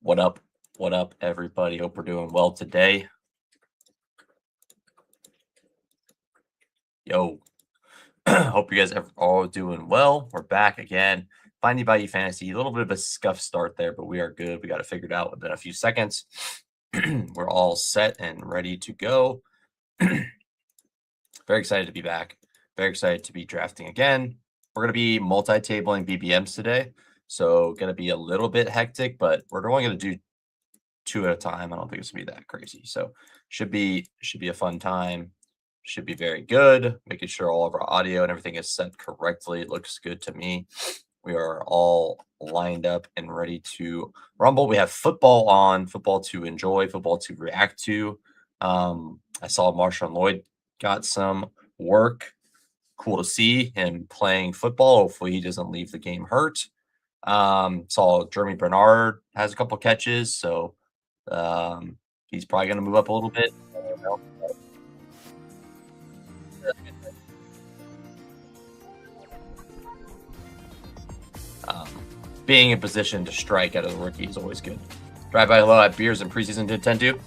What up? What up, everybody? Hope we're doing well today. Yo, hope you guys are all doing well. We're back again. Finding Value Fantasy. A little bit of a scuff start there, but we are good. We got it figured out within a few seconds. We're all set and ready to go. Very excited to be back. Very excited to be drafting again. We're going to be multi-tabling BBMs today. So going to be a little bit hectic, but we're only going to do 2 at a time. I don't think it's gonna be that crazy. So should be a fun time. Should be very good. Making sure all of our audio and everything is set correctly. It looks good to me. We are all lined up and ready to rumble. We have football on, football to enjoy, football to react to. I saw Marshawn Lloyd got some work. Cool to see him playing football. Hopefully he doesn't leave the game hurt. Saw Jeremy Bernard has a couple catches, so he's probably going to move up a little bit. Being in position to strike out of the rookie is always good. Drive by hello at beers and preseason to attend to.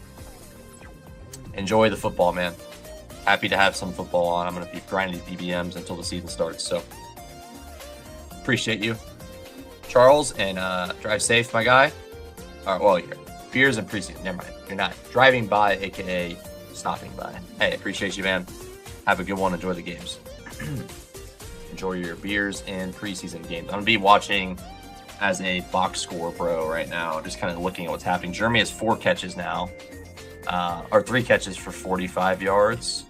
Enjoy the football, man. Happy to have some football on. I'm going to be grinding these BBMs until the season starts. So appreciate you, Charles, and drive safe, my guy. All right, well, you're beers and preseason. Never mind. You're not driving by, aka stopping by. Hey, appreciate you, man. Have a good one. Enjoy the games. Enjoy your beers and preseason games. I'm gonna be watching as a box score bro right now, just kind of looking at what's happening. Jeremy has 4 catches now, or 3 catches for 45 yards.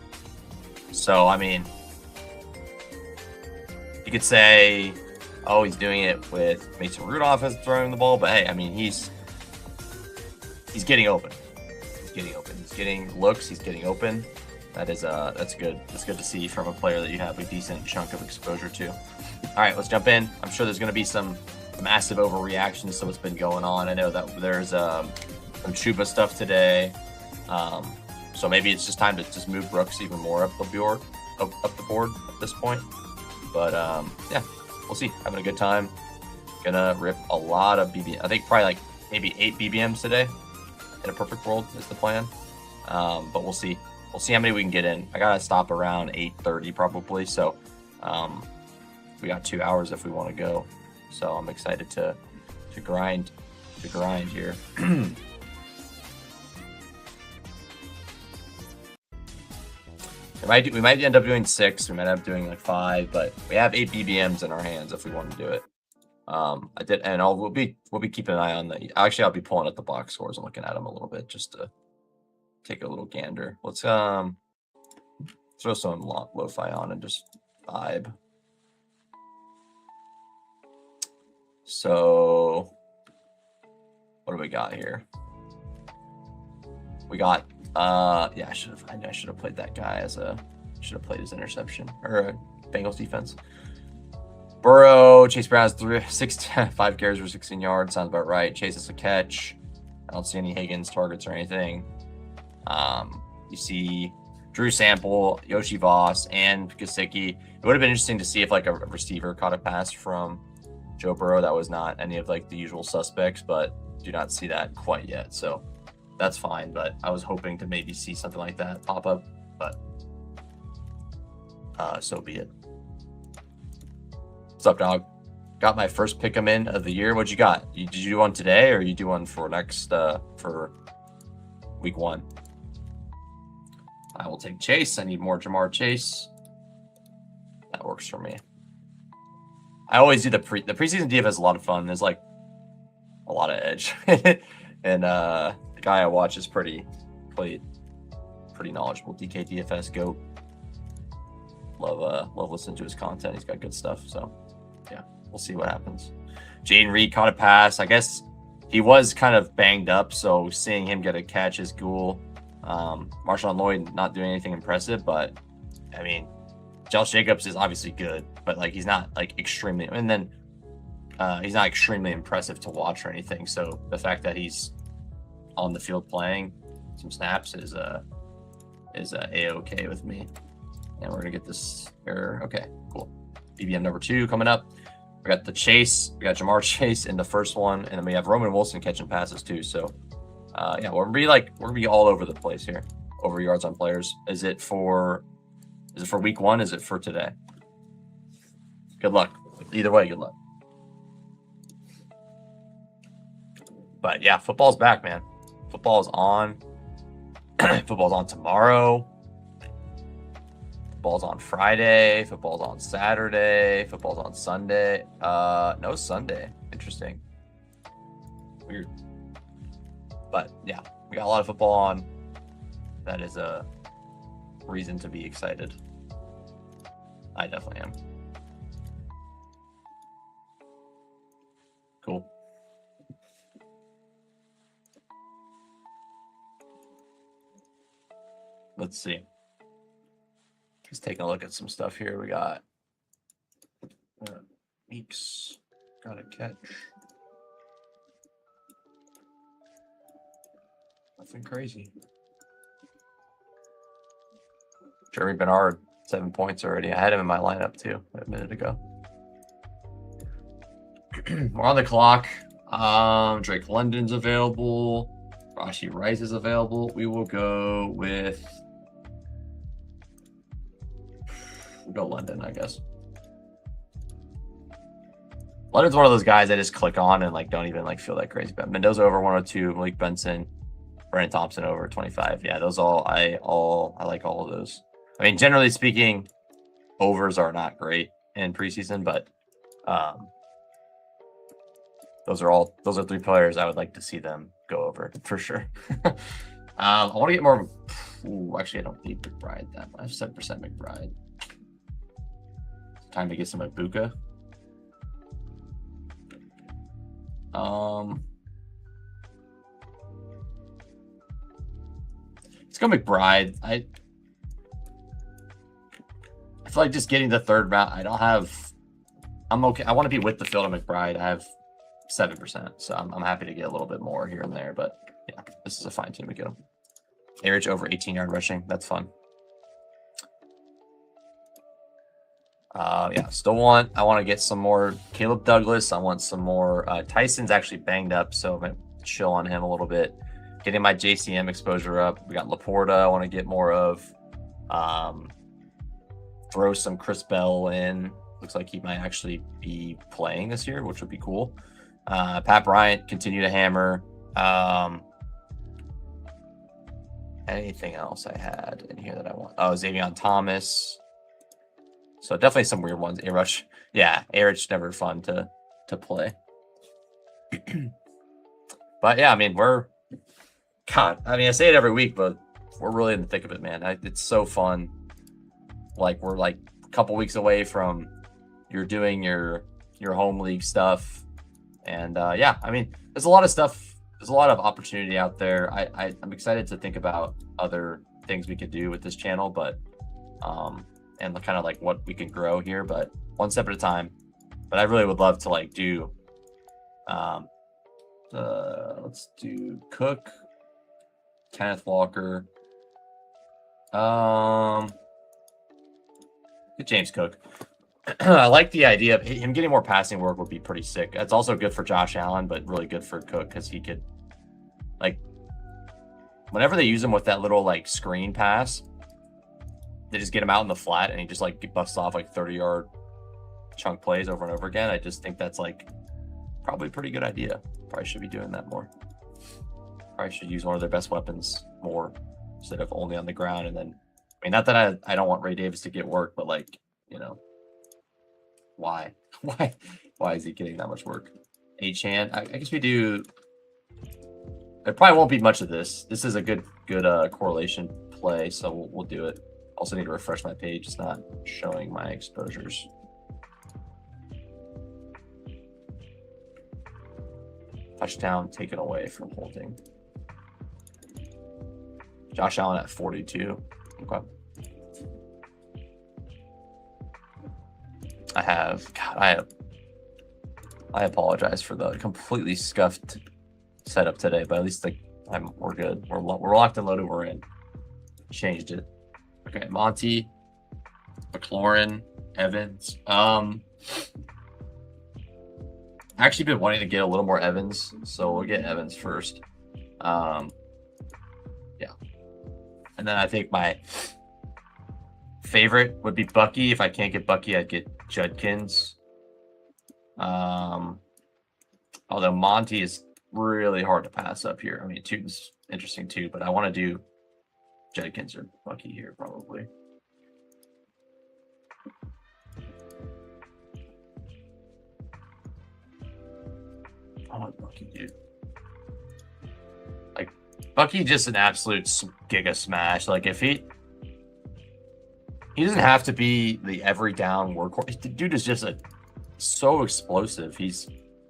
So I mean, you could say, oh, he's doing it with Mason Rudolph as throwing the ball, but hey, I mean, he's getting open. He's getting open. He's getting looks. He's getting open. That's good. That's good to see from a player that you have a decent chunk of exposure to. All right, let's jump in. I'm sure there's going to be some massive overreactions to what's been going on. I know that there's some Chuba stuff today, so maybe it's just time to just move Brooks even more up the board at this point. But yeah, we'll see. Having a good time. Gonna rip a lot of BBM. I think probably like maybe 8 BBMs today. In a perfect world is the plan, but we'll see. We'll see how many we can get in. I gotta stop around 8:30 probably, so we got 2 hours if we want to go. So I'm excited to grind here. We might end up doing 6. We might end up doing like 5, but we have 8 BBMs in our hands if we want to do it. We'll be keeping an eye on the. Actually, I'll be pulling up the box scores and looking at them a little bit just to take a little gander. Let's throw some lo-fi on and just vibe. So what do we got here? We got yeah, I should have played that guy as should have played his interception or Bengals defense. Burrow, Chase Brown has 5 carries for 16 yards. Sounds about right. Chase has a catch. I don't see any Higgins targets or anything. You see Drew Sample, Yoshi Voss, and Gesicki. It would have been interesting to see if like a receiver caught a pass from Joe Burrow that was not any of like the usual suspects, but do not see that quite yet. So that's fine. But I was hoping to maybe see something like that pop up, but so be it. What's up, dog? Got my first pick 'em in of the year. What you got? Did you do one today, or you do one for next for week 1? I will take Chase. I need more Jamar Chase. That works for me. I always do the preseason DF has a lot of fun. There's like a lot of edge, and the guy I watch is pretty knowledgeable. DK DFS GOAT. Love listening to his content. He's got good stuff. So yeah, we'll see what happens. Jaden Reed caught a pass. I guess he was kind of banged up, so seeing him get a catch is cool. Marshawn Lloyd not doing anything impressive, but I mean, Josh Jacobs is obviously good, but like he's not like extremely, and then he's not extremely impressive to watch or anything. So the fact that he's on the field playing some snaps is a-okay with me. And we're gonna get this error. Okay, cool. BBM number 2 coming up. We got the Chase. We got Jamar Chase in the first one, and then we have Roman Wilson catching passes too. So, yeah, we're gonna be all over the place here. Over yards on players. Is it for week 1? Is it for today? Good luck. Either way, good luck. But yeah, football's back, man. Football's on. Football's on tomorrow. Football's on Friday. Football's on Saturday. Football's on Sunday. No Sunday. Interesting. Weird. But yeah, we got a lot of football on. That is a reason to be excited. I definitely am. Cool. Let's see. Just taking a look at some stuff here. We got Meeks. Got a catch. Nothing crazy. Jeremy Bernard, 7 points already. I had him in my lineup too a minute ago. We're on the clock. Drake London's available. Rashi Rice is available. We will go with... We'll go London, I guess. London's one of those guys I just click on and like don't even like feel that crazy about. Mendoza over 102, Malik Benson, Brandon Thompson over 25. Yeah, those I like all of those. I mean, generally speaking, overs are not great in preseason, but those are 3 players I would like to see them go over for sure. I want to get more. Ooh, actually, I don't need McBride that much. I have 7% McBride. Time to get some Puka. Let's go McBride. I feel like just getting the 3rd round. I'm okay. I want to be with the field on McBride. I have 7%, so I'm happy to get a little bit more here and there. But yeah, this is a fine team to get him. Average over 18-yard rushing. That's fun. Yeah, I want to get some more Caleb Douglas. I want some more. Tyson's actually banged up, so I'm going to chill on him a little bit. Getting my JCM exposure up. We got Laporta I want to get more of. Throw some Chris Bell in. Looks like he might actually be playing this year, which would be cool. Pat Bryant, continue to hammer. Anything else I had in here that I want? Oh, Xavion Thomas. So definitely some weird ones. A-Rush. Yeah, A-Rush never fun to play. But yeah, I mean, I say it every week, but we're really in the thick of it, man. It's so fun. Like, we're like a couple weeks away from you're doing your home league stuff. And yeah, I mean, there's a lot of stuff. There's a lot of opportunity out there. I'm excited to think about other things we could do with this channel, but and kind of like what we can grow here, but one step at a time. But I really would love to like do let's do Cook, Kenneth Walker, get James Cook. I like the idea of him getting more passing work would be pretty sick. That's also good for Josh Allen, but really good for Cook because he could, like, whenever they use him with that little like screen pass, they just get him out in the flat and he just like busts off like 30-yard chunk plays over and over again. I just think that's like probably a pretty good idea. Probably should be doing that more. Probably should use one of their best weapons more instead of only on the ground. And then, I mean, not that I don't want Ray Davis to get work, but like, you know, why is he getting that much work? H-hand. I guess we do. There probably won't be much of this. This is a good correlation play, so we'll do it. Also need to refresh my page. It's not showing my exposures. Touchdown taken away from holding. Josh Allen at 42. Okay. I apologize for the completely scuffed setup today, but at least we're good. We're locked and loaded. We're in. Changed it. Okay, Monty, McLaurin, Evans. Actually been wanting to get a little more Evans, so we'll get Evans first. Yeah. And then I think my favorite would be Bucky. If I can't get Bucky, I'd get Judkins. Although Monty is really hard to pass up here. I mean, Tootin's interesting too, but I want to do Judkins or Bucky here probably. I want Bucky, dude. Like, Bucky just an absolute giga smash. Like, if he doesn't have to be the every down workhorse. The dude is just so explosive. He's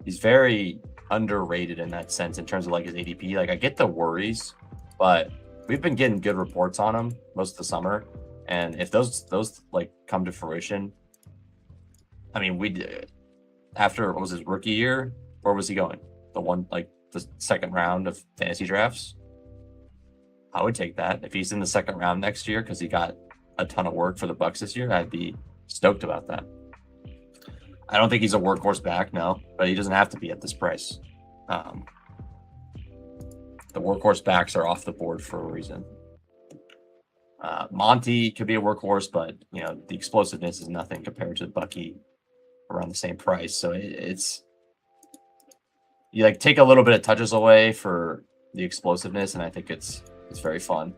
very underrated in that sense in terms of like his ADP. Like, I get the worries, but we've been getting good reports on him most of the summer, and if those like come to fruition, I mean, after what was his rookie year, where was he going? The second round of fantasy drafts. I would take that if he's in the second round next year because he got a ton of work for the Bucks this year. I'd be stoked about that. I don't think he's a workhorse back, no, but he doesn't have to be at this price. The workhorse backs are off the board for a reason. Monty could be a workhorse, but you know the explosiveness is nothing compared to Bucky around the same price. So it's you like take a little bit of touches away for the explosiveness, and I think it's very fun.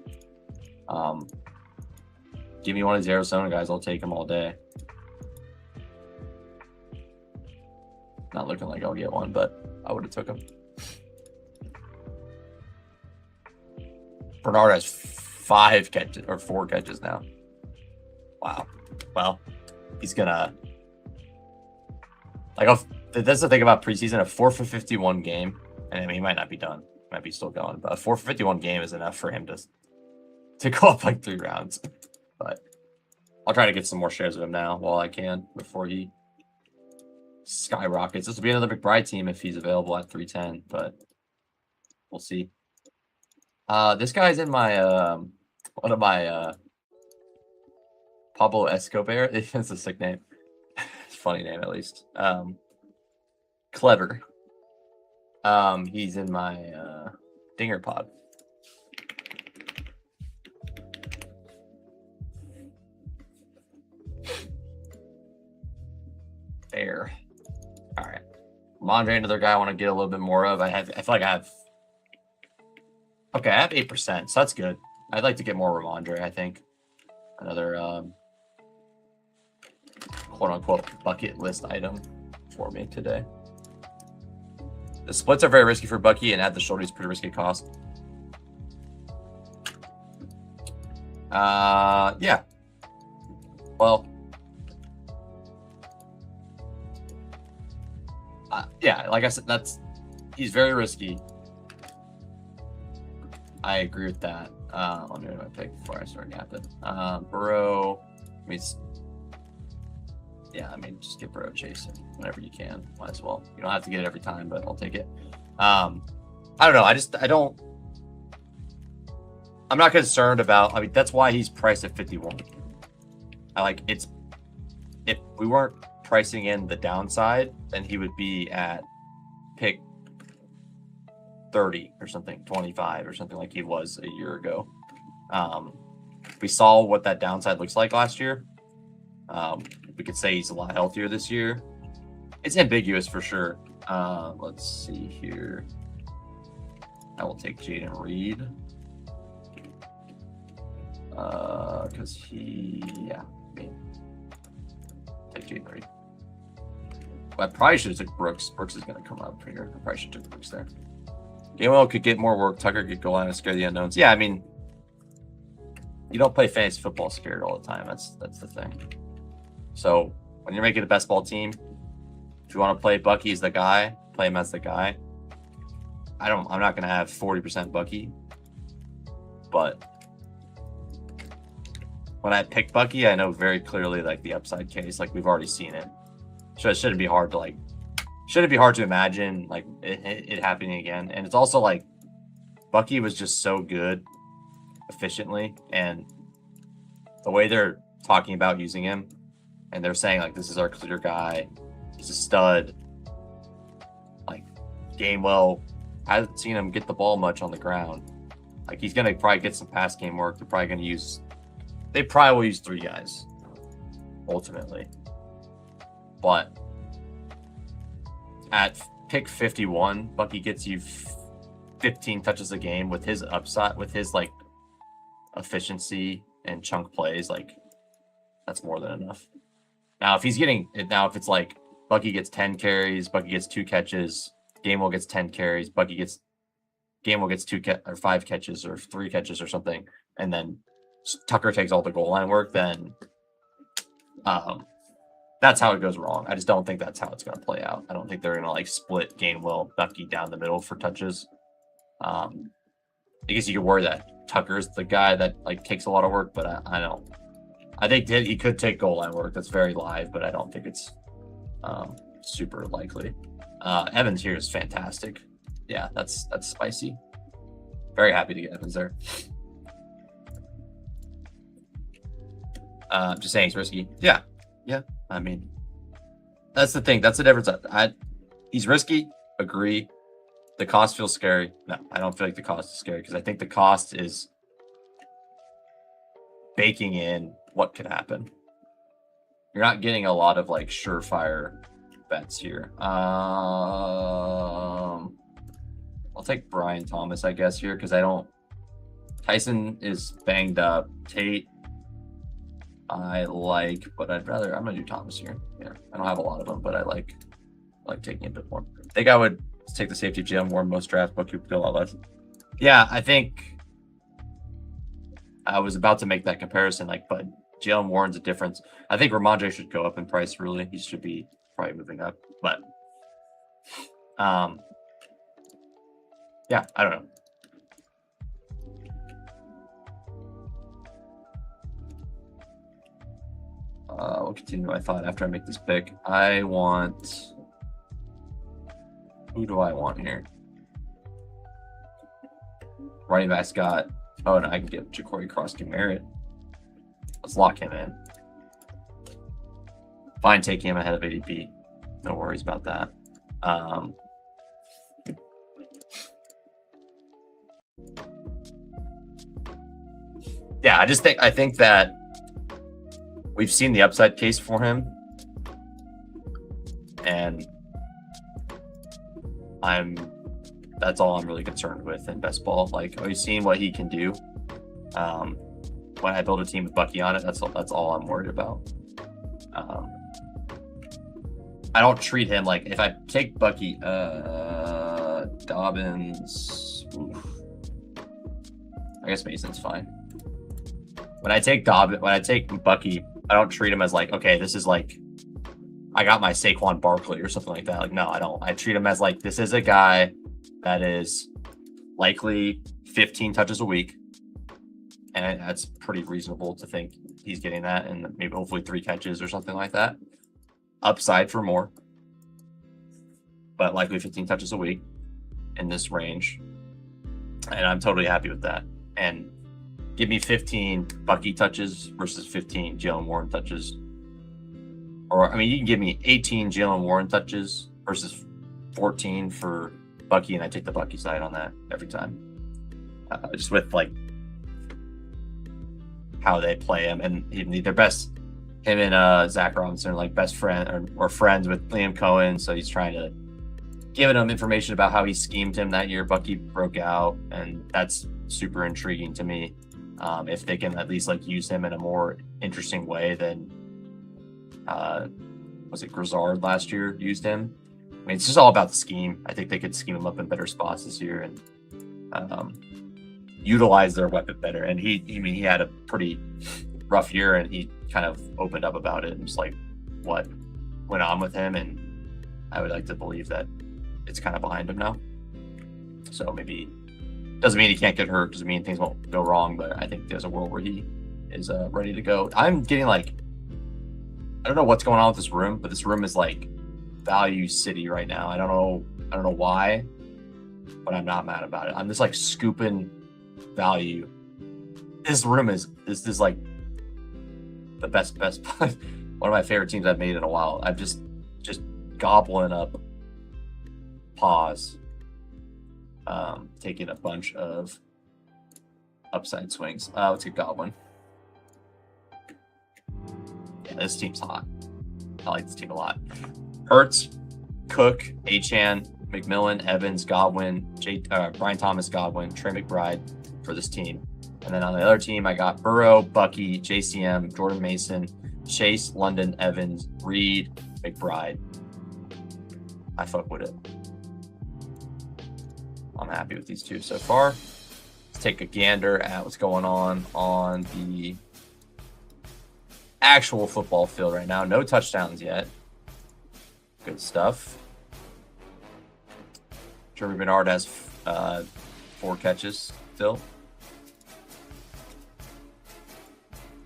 Give me one of these Arizona guys, I'll take them all day. Not looking like I'll get one, but I would have took him. Bernard has 5 catches or 4 catches now. Wow. Well, he's gonna like. That's the thing about preseason. A 4 for 51 game, and I mean he might not be done, might be still going, but a 4 for 51 game is enough for him to go up like 3 rounds. But I'll try to get some more shares of him now while I can before he skyrockets. This will be another McBride team if he's available at 310, but we'll see. This guy's in my one of my Pablo Escobar. It's a sick name. It's a funny name at least. Clever. He's in my Dinger pod. There. All right. Mondre, another guy I want to get a little bit more of. I feel like I have. Okay, I have 8%, so that's good. I'd like to get more Ramondre, I think. Another quote unquote bucket list item for me today. The splits are very risky for Bucky, and add the shoulder is pretty risky cost. Yeah. Well, yeah, like I said, he's very risky. I agree with that. Let me know my pick before I start yapping. Burrow, I mean, just get Burrow chasing whenever you can. Might as well. You don't have to get it every time, but I'll take it. I don't know. I'm not concerned about. I mean, that's why he's priced at 51. If we weren't pricing in the downside, then he would be at pick 30 or something, 25 or something like he was a year ago. We saw what that downside looks like last year. We could say he's a lot healthier this year. It's ambiguous for sure. Let's see here. I will take Jaden Reed. Because take Jaden Reed. Well, I probably should have took Brooks. Brooks is going to come up here. I probably should have took Brooks there. Gainwell could get more work. Tucker could go on and scare the unknowns. Yeah, I mean, you don't play fantasy football scared all the time. That's the thing. So when you're making a best ball team, if you want to play Bucky as the guy, play him as the guy. I'm not going to have 40% Bucky, but when I pick Bucky, I know very clearly like the upside case. Like we've already seen it, so it shouldn't be hard to imagine like it happening again. And it's also like Bucky was just so good efficiently, and the way they're talking about using him, and they're saying like this is our clear guy, he's a stud. Gainwell hasn't seen him get the ball much on the ground. Like, he's gonna probably get some pass game work. They probably will use 3 guys ultimately. But at pick 51, Bucky gets you 15 touches a game with his upside, with his like efficiency and chunk plays. Like, that's more than enough. Now, if it's like Bucky gets 10 carries, Bucky gets 2 catches, Gainwell gets 10 carries, Gainwell gets 5 catches or 3 catches or something, and then Tucker takes all the goal line work, then that's how it goes wrong. I just don't think that's how it's going to play out. I don't think they're going to like split Gainwell, Bucky down the middle for touches. I guess you could worry that Tucker's the guy that like takes a lot of work, but I don't. I think he could take goal line work. That's very live, but I don't think it's super likely. Evans here is fantastic. Yeah, that's spicy. Very happy to get Evans there. Just saying it's risky. Yeah. I mean, that's the thing. That's the difference. He's risky. Agree. The cost feels scary. No, I don't feel like the cost is scary because I think the cost is baking in what could happen. You're not getting a lot of like surefire bets here. I'll take Brian Thomas, I guess, here because Tyson is banged up. Tate I like, but I'm gonna do Thomas here. Yeah, I don't have a lot of them, but I like taking a bit more. I think I would take the safety of Jalen Warren most drafts, but could go a lot less. Yeah, I think I was about to make that comparison, but Jalen Warren's a difference. I think Ramondre should go up in price, really. He should be probably moving up, but yeah, I don't know. We'll continue my thought after I make this pick. Who do I want here? Running back's got, oh, no, I can get Ja'Cory Cross-Merritt. Let's lock him in. Fine, taking him ahead of ADP. No worries about that. Yeah, I think that we've seen the upside case for him, and that's all I'm really concerned with in best ball. We've seen what he can do. When I build a team with Bucky on it, that's all I'm worried about. I don't treat him like, if I take Bucky, Dobbins, I guess Mason's fine. When I take Bucky, I don't treat him as okay, this is I got my Saquon Barkley or something like that. No, I don't. I treat him as this is a guy that is likely 15 touches a week. And that's pretty reasonable to think he's getting that, and maybe hopefully 3 catches or something like that. Upside for more, but likely 15 touches a week in this range. And I'm totally happy with that. And give me 15 Bucky touches versus 15 Jalen Warren touches. Or, you can give me 18 Jalen Warren touches versus 14 for Bucky, and I take the Bucky side on that every time. Just with, how they play him. And they're best, him and Zach Robinson are, best friend or friends with Liam Cohen, so he's trying to give him information about how he schemed him that year. Bucky broke out, and that's super intriguing to me. If they can at least use him in a more interesting way than was it Grizzard last year used him. It's just all about the scheme. I think they could scheme him up in better spots this year and utilize their weapon better. And he had a pretty rough year, and he kind of opened up about it and just what went on with him. And I would like to believe that it's kind of behind him now. So maybe doesn't mean he can't get hurt, doesn't mean things won't go wrong, but I think there's a world where he is ready to go. I'm getting I don't know what's going on with this room, but this room is value city right now. I don't know why, but I'm not mad about it. I'm just scooping value. This room is the best one of my favorite teams I've made in a while. I'm just gobbling up pause taking a bunch of upside swings. Let's get Godwin. Yeah, this team's hot. I like this team a lot. Hurts, Cook, Achane, McMillan, Evans, Godwin, Brian Thomas, Godwin, Trey McBride for this team. And then on the other team, I got Burrow, Bucky, JCM, Jordan Mason, Chase, London, Evans, Reed, McBride. I fuck with it. I'm happy with these two so far. Let's take a gander at what's going on the actual football field right now. No touchdowns yet. Good stuff. Jeremy Bernard has 4 catches still.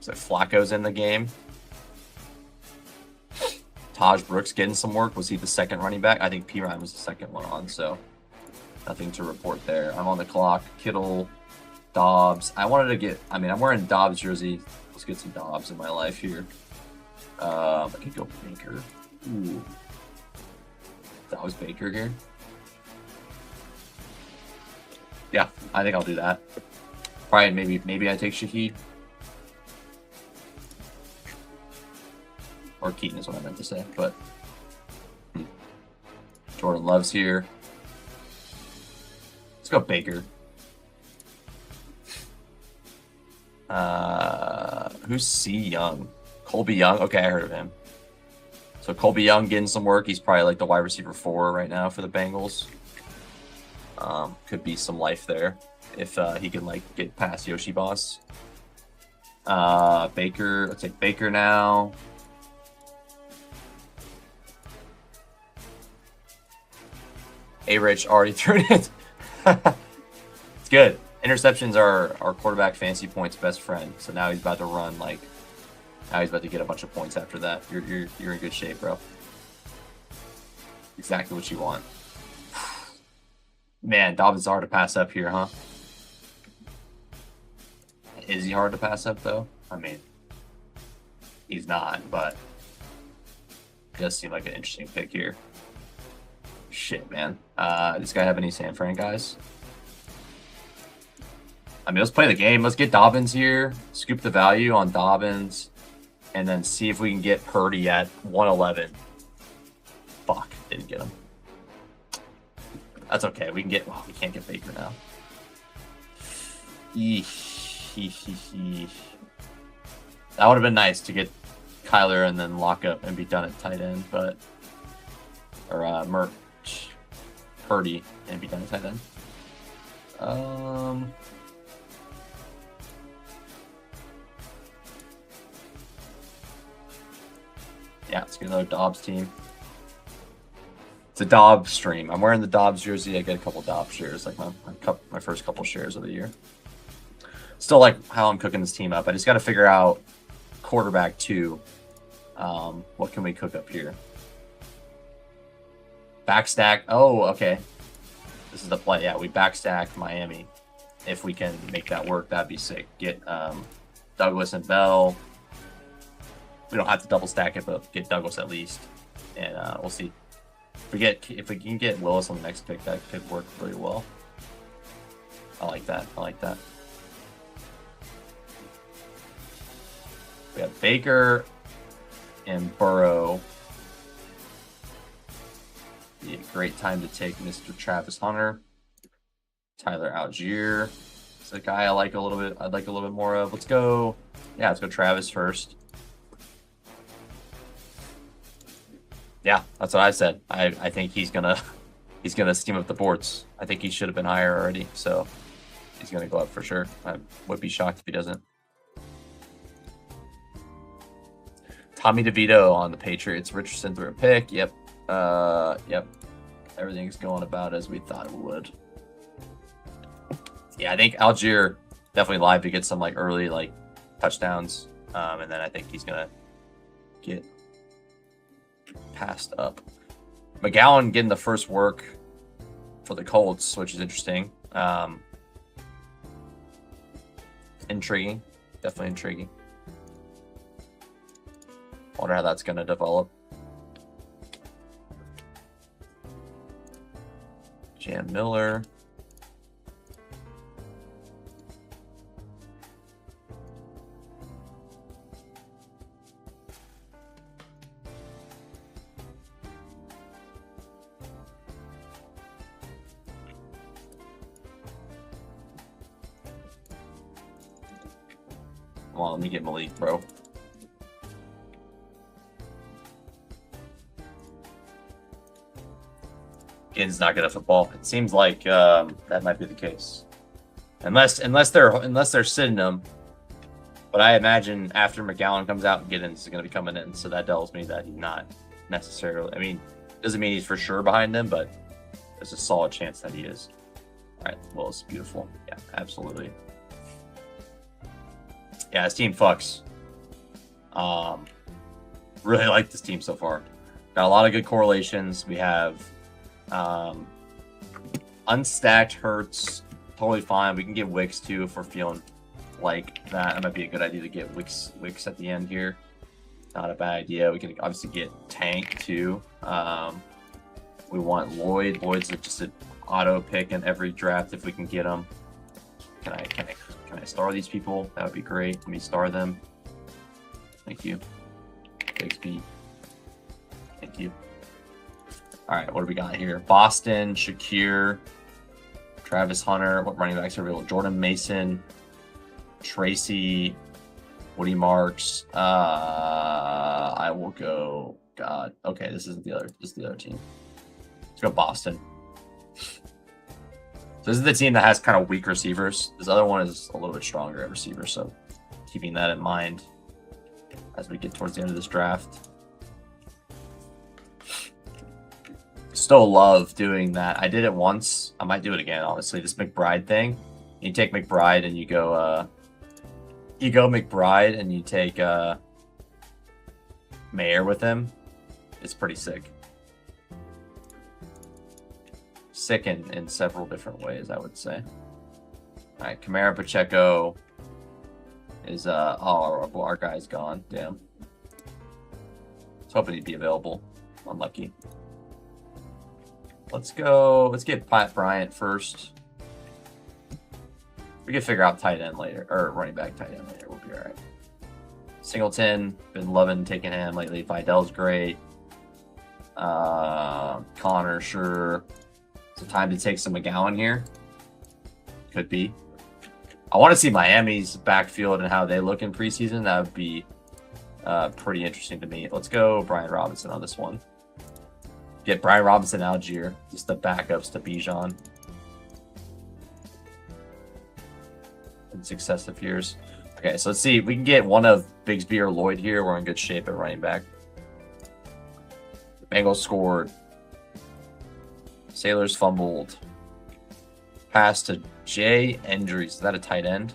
So Flacco's in the game. Taj Brooks getting some work. Was he the second running back? I think P. Ryan was the second one on, so nothing to report there. I'm on the clock. Kittle, Dobbs. I wanted to get, I'm wearing Dobbs jersey. Let's get some Dobbs in my life here. I could go Baker. Ooh. That was Baker here. Yeah, I think I'll do that. Probably maybe I take Shaheed. Or Keaton is what I meant to say, but Jordan Love's here. Let's go Baker. Who's C. Young? Colby Young. Okay, I heard of him. So Colby Young getting some work. He's probably like the wide receiver 4 right now for the Bengals. Could be some life there if he can like get past Yoshi Boss. Baker. Let's take Baker now. A-Rich already threw it. It's good. Interceptions are our quarterback fantasy points best friend. So now he's about to run like. Now he's about to get a bunch of points after that. You're in good shape, bro. Exactly what you want. Man, Dobbins is hard to pass up here, huh? Is he hard to pass up though? I mean, he's not, but it does seem like an interesting pick here. Shit, man. Does this guy have any San Fran guys? I mean, let's play the game. Let's get Dobbins here. Scoop the value on Dobbins. And then see if we can get Purdy at 111. Fuck, didn't get him. That's okay. We can get... Wow, we can't get Baker now. That would have been nice to get Kyler and then lock up and be done at tight end, but... Or, Purdy and be done at tight end. Yeah, let's get another Dobbs team. It's a Dobbs stream. I'm wearing the Dobbs jersey. I get a couple Dobbs shares, like my first couple shares of the year. Still like how I'm cooking this team up. I just got to figure out quarterback 2. What can we cook up here? Backstack. Oh, okay. This is the play. Yeah, we backstack Miami. If we can make that work, that'd be sick. Get Douglas and Bell. We don't have to double stack it, but get Douglas at least, and we'll see. If we can get Willis on the next pick, that could work really well. I like that. I like that. We have Baker and Burrow. Be a great time to take Mr. Travis Hunter, Tyler Algier. It's a guy I like a little bit. I'd like a little bit more of. Let's go. Yeah, let's go Travis first. Yeah, that's what I said. I think he's gonna steam up the boards. I think he should have been higher already, so he's gonna go up for sure. I would be shocked if he doesn't. Tommy DeVito on the Patriots. Richardson threw a pick. Yep. Yep. Everything's going about as we thought it would. Yeah, I think Algier definitely live to get some like early like touchdowns, and then I think he's gonna get passed up. McGowan getting the first work for the Colts, which is interesting. Intriguing. Definitely intriguing. Wonder how that's going to develop. Jan Miller. Come on, let me get Malik, bro. Ginn's not good at football. It seems like that might be the case, unless they're sitting him. But I imagine after McGowan comes out, Giddens is going to be coming in, so that tells me that he's not necessarily. I mean, doesn't mean he's for sure behind them, but there's a solid chance that he is. All right, well, it's beautiful. Yeah, absolutely. Yeah, this team fucks. Really like this team so far. Got a lot of good correlations. We have unstacked Hurts, totally fine. We can get Wicks too if we're feeling like that. It might be a good idea to get Wicks at the end here. Not a bad idea. We can obviously get Tank too. We want Lloyd. Lloyd's just an auto pick in every draft if we can get him. Can I star these people? That would be great. Let me star them. Thank you. Bixby. Thank you. All right, what do we got here? Boston, Shakir, Travis Hunter. What running backs are available? Jordan Mason, Tracy, Woody Marks. I will go. God. Okay, this isn't the other. This is the other team. Let's go Boston. So this is the team that has kind of weak receivers. This other one is a little bit stronger at receiver. So keeping that in mind as we get towards the end of this draft. Still love doing that. I did it once. I might do it again, honestly. This McBride thing. You take McBride and you go McBride and you take Mayer with him. It's pretty sick. Sick in several different ways, I would say. All right, Kamara Pacheco is our guy's gone. Damn. I was hoping he'd be available. Unlucky. Let's get Pat Bryant first. We can figure out tight end later, or running back tight end later. We'll be all right. Singleton, been loving taking him lately. Vidal's great. Connor, sure. Is it time to take some McGowan here? Could be. I want to see Miami's backfield and how they look in preseason. That would be pretty interesting to me. Let's go Brian Robinson on this one. Get Brian Robinson, Algier, just the backups to Bijan in successive years. Okay, so let's see if we can get one of Bigsby or Lloyd here. We're in good shape at running back. Bengals scored. Sailors fumbled. Pass to Jay Endries. Is that a tight end?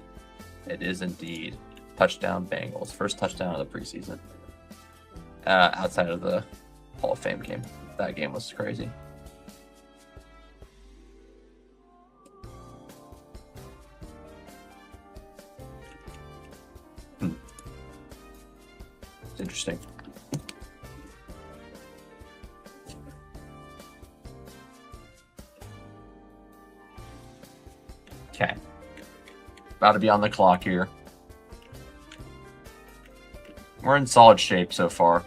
It is indeed. Touchdown Bengals. First touchdown of the preseason. Outside of the Hall of Fame game. That game was crazy. It's interesting. Okay. About to be on the clock here. We're in solid shape so far.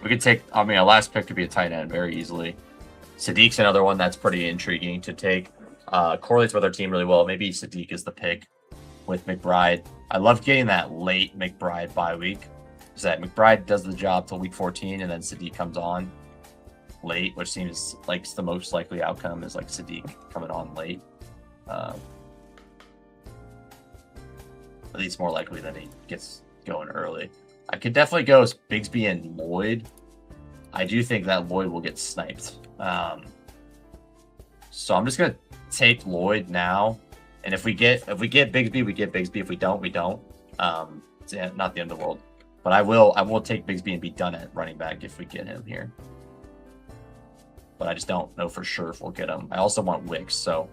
We could take, I mean, our last pick could be a tight end very easily. Sadiq's another one that's pretty intriguing to take. Correlates with our team really well. Maybe Sadiq is the pick with McBride. I love getting that late McBride bye week. Is that McBride does the job till week 14 and then Sadiq comes on late, which seems like the most likely outcome is like Sadiq coming on late. At least more likely than he gets going early. I could definitely go as Bigsby and Lloyd. I do think that Lloyd will get sniped. So I'm just gonna take Lloyd now. And if we get Bigsby, we get Bigsby. If we don't, we don't. It's not the end of the world. But I will take Bigsby and be done at running back if we get him here. But I just don't know for sure if we'll get him. I also want Wicks, so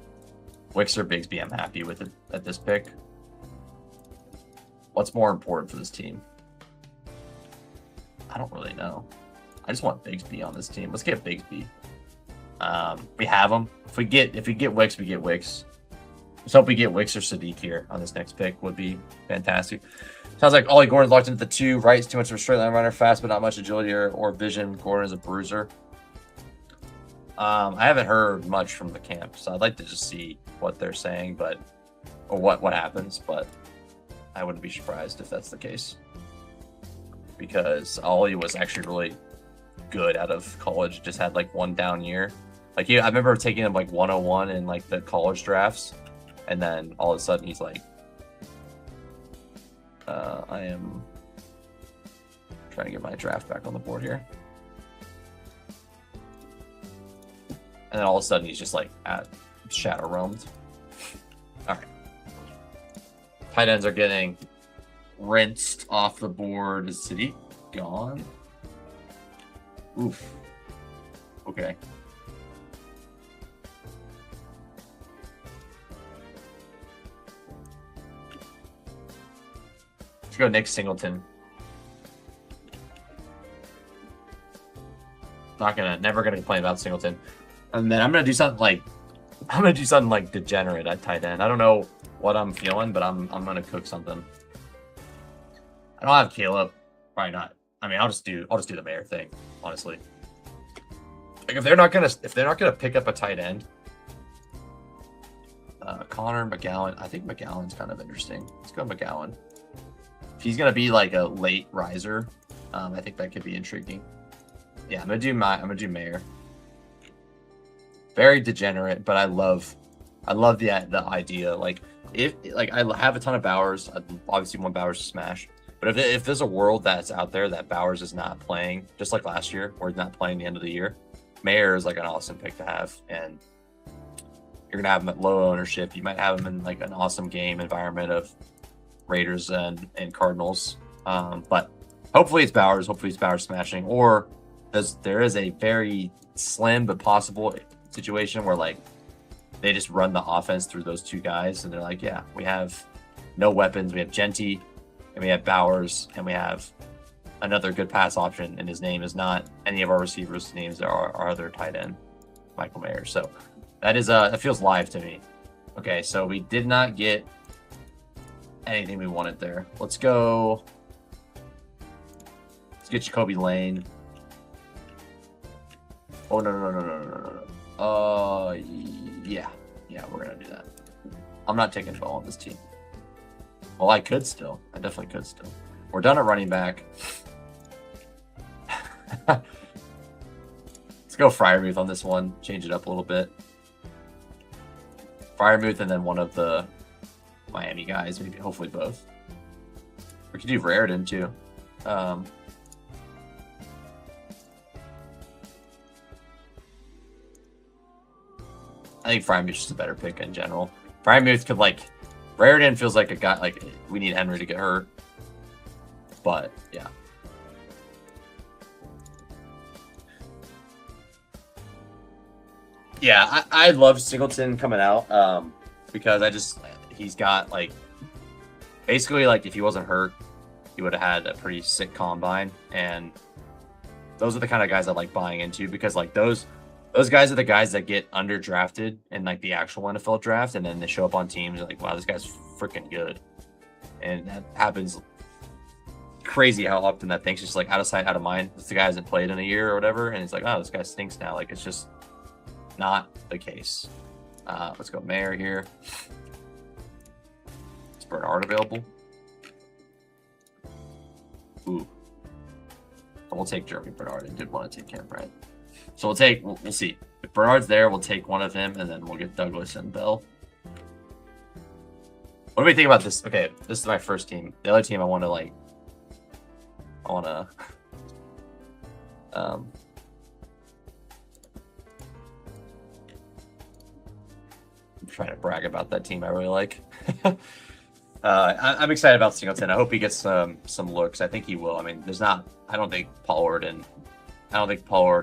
Wicks or Bigsby, I'm happy with it at this pick. What's more important for this team? I don't really know. I just want Bigsby on this team. Let's get Bigsby. We have him. If we get Wicks, we get Wicks. Let's hope we get Wicks or Sadiq here on this next pick. Would be fantastic. Sounds like Ollie Gordon's locked into the 2. Right's too much of a straight line runner. Fast, but not much agility or vision. Gordon is a bruiser. I haven't heard much from the camp, so I'd like to just see what they're saying, or what happens. But I wouldn't be surprised if that's the case. Because Ollie was actually really good out of college. Just had like one down year. Like I remember taking him like 101 in like the college drafts, and then all of a sudden he's like, I am trying to get my draft back on the board here. And then all of a sudden he's just like at shadow realmed. All right. Tight ends are getting rinsed off the board. Is City gone? Oof. Okay. Let's go Nick Singleton. Never gonna complain about Singleton. And then I'm gonna do something like Degenerate at tight end. I don't know what I'm feeling, but I'm gonna cook something. I don't have Caleb. Probably not. I mean, I'll just do the mayor thing, honestly. Like if they're not gonna pick up a tight end, Connor McGowan. I think McGowan's kind of interesting. Let's go McGowan. If he's gonna be like a late riser, I think that could be intriguing. Yeah, I'm gonna do mayor. Very degenerate, but I love the idea. Like I have a ton of Bowers. I obviously want Bowers to smash. But if there's a world that's out there that Bowers is not playing, just like last year, where he's not playing the end of the year, Mayer is like an awesome pick to have, and you're gonna have him at low ownership. You might have him in like an awesome game environment of Raiders and Cardinals. But hopefully it's Bowers. Hopefully it's Bowers smashing, or there is a very slim but possible situation where like they just run the offense through those two guys, and they're like, yeah, we have no weapons. We have Jeanty, and we have Bowers, and we have another good pass option, and his name is not any of our receivers' names are our other tight end, Michael Mayer. So that feels live to me. Okay, so we did not get anything we wanted there. Let's get Jacoby Lane. Oh no. Yeah, we're gonna do that. I'm not taking Ball on this team. Well, I definitely could still. We're done at running back. Let's go Freiermuth on this one. Change it up a little bit. Freiermuth and then one of the Miami guys, maybe hopefully both. We could do Raritan too. I think Freiermuth is just a better pick in general. Freiermuth could Raritan feels like a guy we need Henry to get hurt. But yeah. Yeah, I love Singleton coming out because he's got basically if he wasn't hurt, he would have had a pretty sick combine, and those are the kind of guys I like buying into because those guys are the guys that get underdrafted in the actual NFL draft, and then they show up on teams like, wow, this guy's freaking good, and that happens. Crazy how often that thing's just out of sight, out of mind. This guy hasn't played in a year or whatever, and it's like, oh, this guy stinks now. It's just not the case. Let's go Mayer here. Is Bernard available? Ooh. We'll take Jeremy Bernard. I did want to take him, right? So we'll see. If Bernard's there, we'll take one of him, and then we'll get Douglas and Bell. What do we think about this? Okay, this is my first team. The other team I want to I'm trying to brag about that team I really like. I'm excited about Singleton. I hope he gets some looks. I think he will. I mean, I don't think Pollard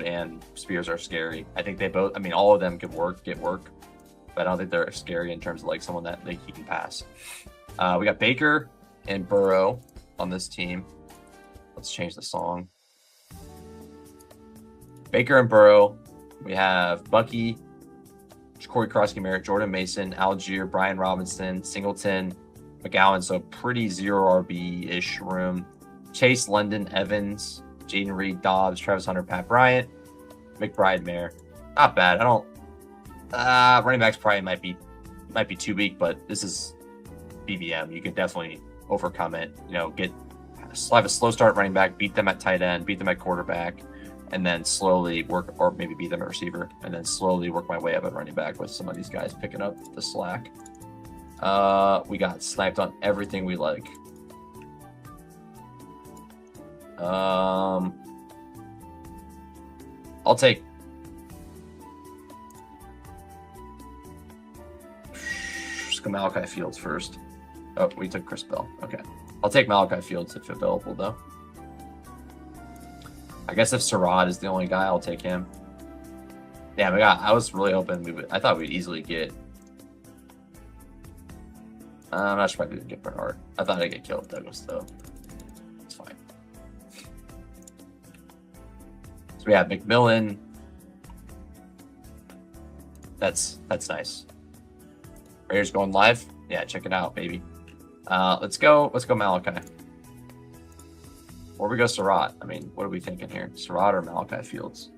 and Spears are scary. I think they both. I mean, all of them get work, but I don't think they're scary in terms of someone that he can pass. We got Baker and Burrow on this team. Let's change the song. Baker and Burrow. We have Bucky, Corey Krosky-Merritt, Jordan Mason, Algier, Brian Robinson, Singleton, McGowan. So pretty zero RB-ish room. Chase, London, Evans, Jaden Reed, Dobbs, Travis Hunter, Pat Bryant, McBride, Mayer. Not bad. running backs probably might be too weak, but this is BBM. You can definitely overcome it. You know, have a slow start running back, beat them at tight end, beat them at quarterback, and then slowly work, or maybe beat them at receiver, and then slowly work my way up at running back with some of these guys picking up the slack. We got sniped on everything we like. I'll take Malachi Fields first. Oh, we took Chris Bell. Okay. I'll take Malachi Fields if available, though. I guess if Surratt is the only guy, I'll take him. Yeah, I was really hoping I thought we'd easily get. I'm not sure if I could get Bernard. I thought I'd get killed with Douglas, though. It's fine. So we have McMillan. That's nice. Raiders going live? Yeah, check it out, baby. Let's go Malachi. Or we go Surratt. I mean, what are we thinking here? Surratt or Malachi Fields?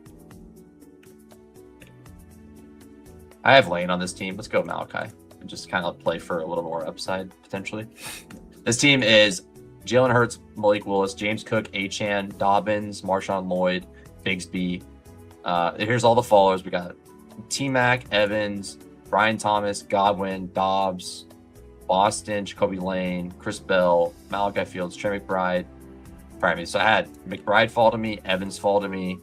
I have Lane on this team. Let's go Malachi and just kind of play for a little more upside, potentially. This team is Jalen Hurts, Malik Willis, James Cook, Achane, Dobbins, Marshawn Lloyd, Bigsby. Here's all the followers. We got T-Mac, Evans, Brian Thomas, Godwin, Dobbs, Boston, Jacoby Lane, Chris Bell, Malachi Fields, Trey McBride. So I had McBride fall to me, Evans fall to me,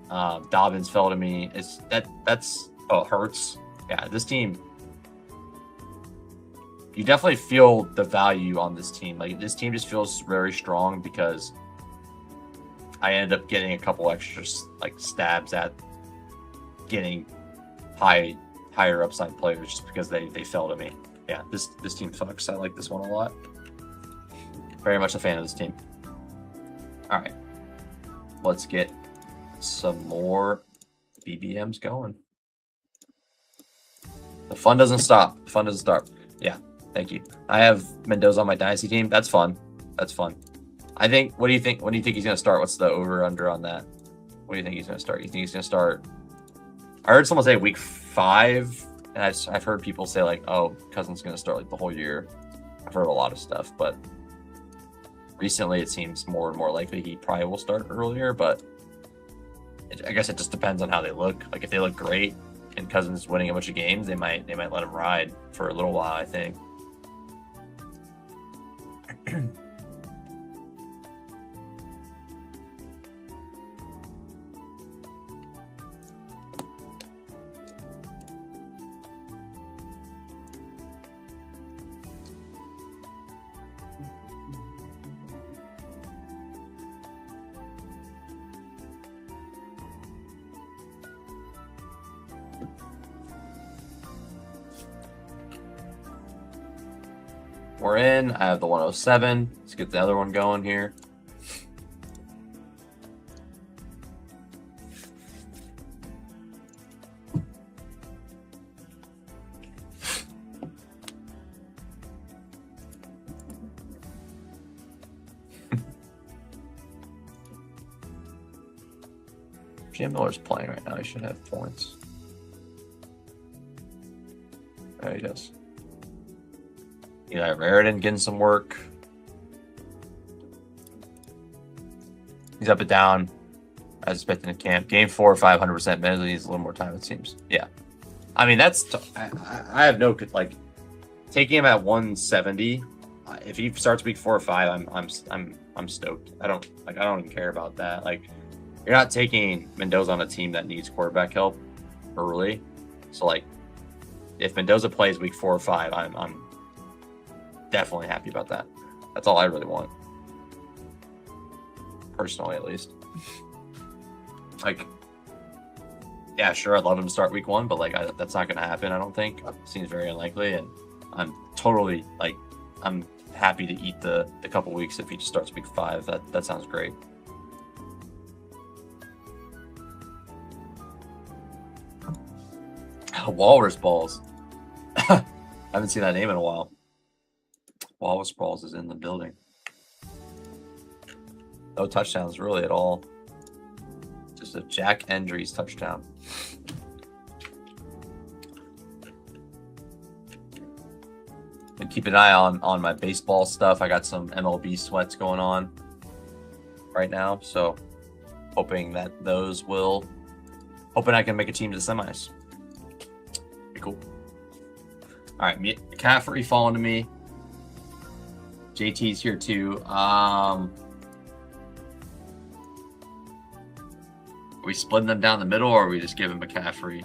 Dobbins fell to me. That's Hurts. Yeah, this team. You definitely feel the value on this team. Like, this team just feels very strong because I ended up getting a couple extra stabs at getting higher upside players just because they fell to me. Yeah, this team sucks. I like this one a lot. Very much a fan of this team. All right, let's get some more BBMs going. The fun doesn't stop. The fun doesn't stop. Yeah, thank you. I have Mendoza on my dynasty team. That's fun. That's fun. I think. What do you think? When do you think he's going to start? What's the over/under on that? What do you think he's going to start? You think he's going to start? I heard someone say week 5, and I've heard people say like, "Oh, Cousins going to start like the whole year." I've heard a lot of stuff, but recently it seems more and more likely he probably will start earlier. But I guess it just depends on how they look. Like, if they look great and Cousins is winning a bunch of games, they might let him ride for a little while, I think. We're in. I have the 107. Let's get the other one going here. Jim Miller's playing right now. He should have points. There he does. Eli Raritan getting some work. He's up and down as expected in camp. Game 4, 500%. Medley needs a little more time, it seems. Yeah. I mean, that's I have no taking him at 170. If he starts week 4 or 5, I'm stoked. I don't even care about that. Like, you're not taking Mendoza on a team that needs quarterback help early. So, like, if Mendoza plays week 4 or 5, I'm definitely happy about that. That's all I really want, personally, at least. Like, yeah, sure, I'd love him to start week 1, but like, that's not going to happen. I don't think. It seems very unlikely, and I'm totally I'm happy to eat the couple weeks if he just starts week 5. That sounds great. Walrus Balls. I haven't seen that name in a while. Walrus Balls is in the building. No touchdowns really at all. Just a Jack Endries touchdown. keep an eye on my baseball stuff. I got some MLB sweats going on right now, so hoping that those will. Hoping I can make a team to the semis. Be cool. All right, McCaffrey falling to me. JT's here too. Are we splitting them down the middle, or are we just giving McCaffrey?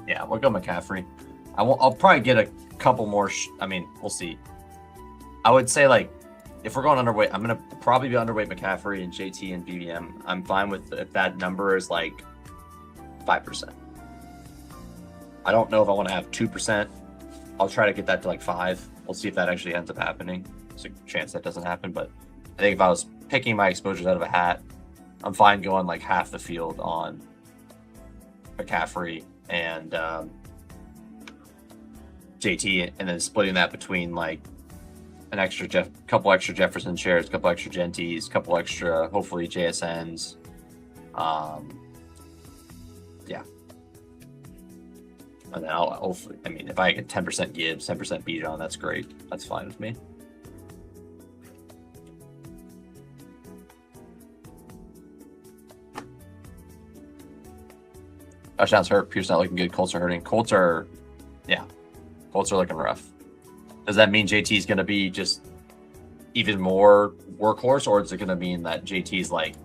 Yeah, we'll go McCaffrey. I'll probably get a couple more. I mean, we'll see. I would say, like, if we're going underweight, I'm going to probably be underweight McCaffrey and JT and BBM. I'm fine with if that number is like 5%. I don't know if I want to have 2%. I'll try to get that to like 5. We'll see if that actually ends up happening. There's a chance that doesn't happen, but I think if I was picking my exposures out of a hat, I'm fine going like half the field on McCaffrey and JT, and then splitting that between like an extra couple extra Jefferson shares, couple extra Jeantys, couple extra hopefully JSNs. Yeah. And then I'll hopefully, I mean, if I get 10% Gibbs, 10% Bijan, that's great. That's fine with me. Touchdowns hurt. Pierce not looking good. Colts are hurting. Colts are looking rough. Does that mean JT is going to be just even more workhorse, or is it going to mean that JT is like,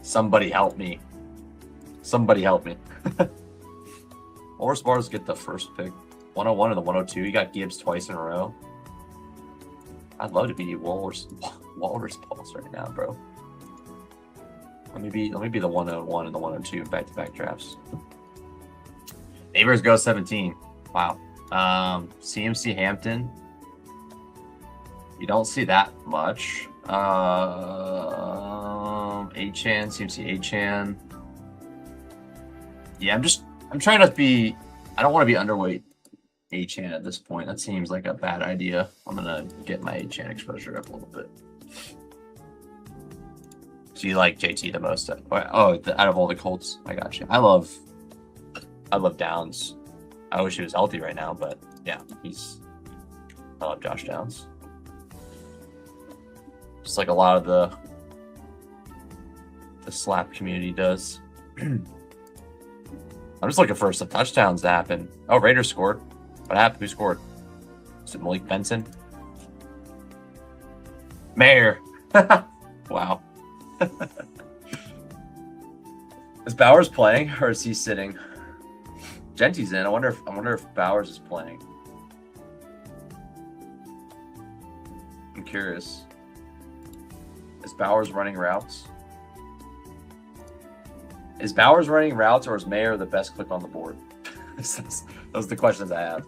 somebody help me? Somebody help me. Walrus Bars get the first pick. 101 and the 102. You got Gibbs twice in a row. I'd love to be Walrus Balls right now, bro. Let me be the 101 and the 102 back-to-back drafts. Neighbors go 17. Wow. CMC Hampton. You don't see that much. A-Chan, CMC A-Chan. Yeah, I'm trying not to be, I don't want to be underweight A-Chan at this point. That seems like a bad idea. I'm going to get my A-Chan exposure up a little bit. So you like JT the most? Out of all the Colts, I got you. I love Downs. I wish he was healthy right now, but yeah, I love Josh Downs. Just like a lot of the slap community does. I'm just looking for some touchdowns to happen. Oh, Raiders scored. What happened? Who scored? Is it Malik Benson? Mayor. Wow. Is Bowers playing or is he sitting? Jeanty's in. I wonder if Bowers is playing. I'm curious. Is Bowers running routes? Is Bowers running routes, or is Mayer the best click on the board? Those are the questions I have.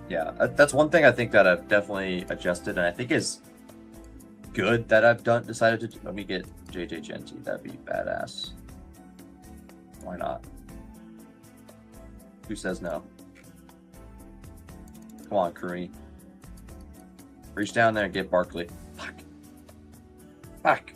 Yeah, that's one thing I think that I've definitely adjusted, and I think is good that I've decided to do. Let me get JJ Jeanty. That'd be badass. Why not? Who says no? Come on, Kareem. Reach down there and get Barkley. Fuck. Fuck.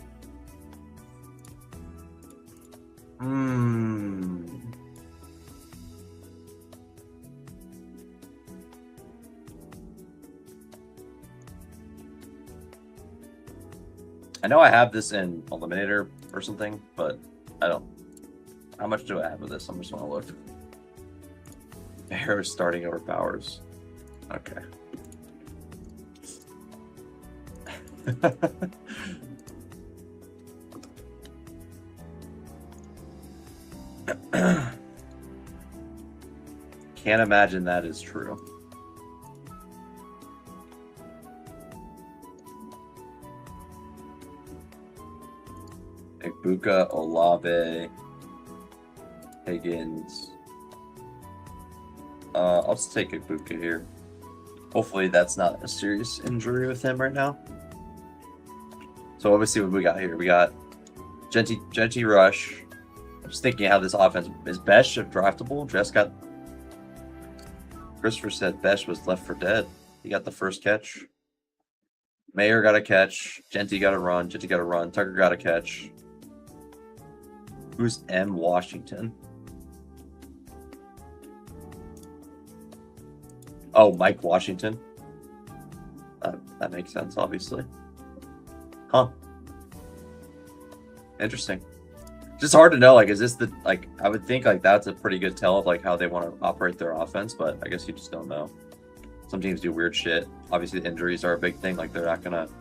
I know I have this in Eliminator or something, but I don't. How much do I have of this? I'm just want to look. Bear is starting over Bowers. Okay. Can't imagine that is true. Puka, Olave, Higgins. I'll just take Puka here. Hopefully that's not a serious injury with him right now. So obviously what we got here. We got Jeanty Rush. I'm just thinking how this offense is. Besh draftable? Jess got. Christopher said Besh was left for dead. He got the first catch. Mayer got a catch. Jeanty got a run. Jeanty got a run. Tucker got a catch. Who's M. Washington? Oh, Mike Washington. That makes sense, obviously. Huh. Interesting. Just hard to know, like, is this the, like, I would think, like, that's a pretty good tell of, like, how they want to operate their offense, but I guess you just don't know. Some teams do weird shit. Obviously, the injuries are a big thing. Like, they're not going to,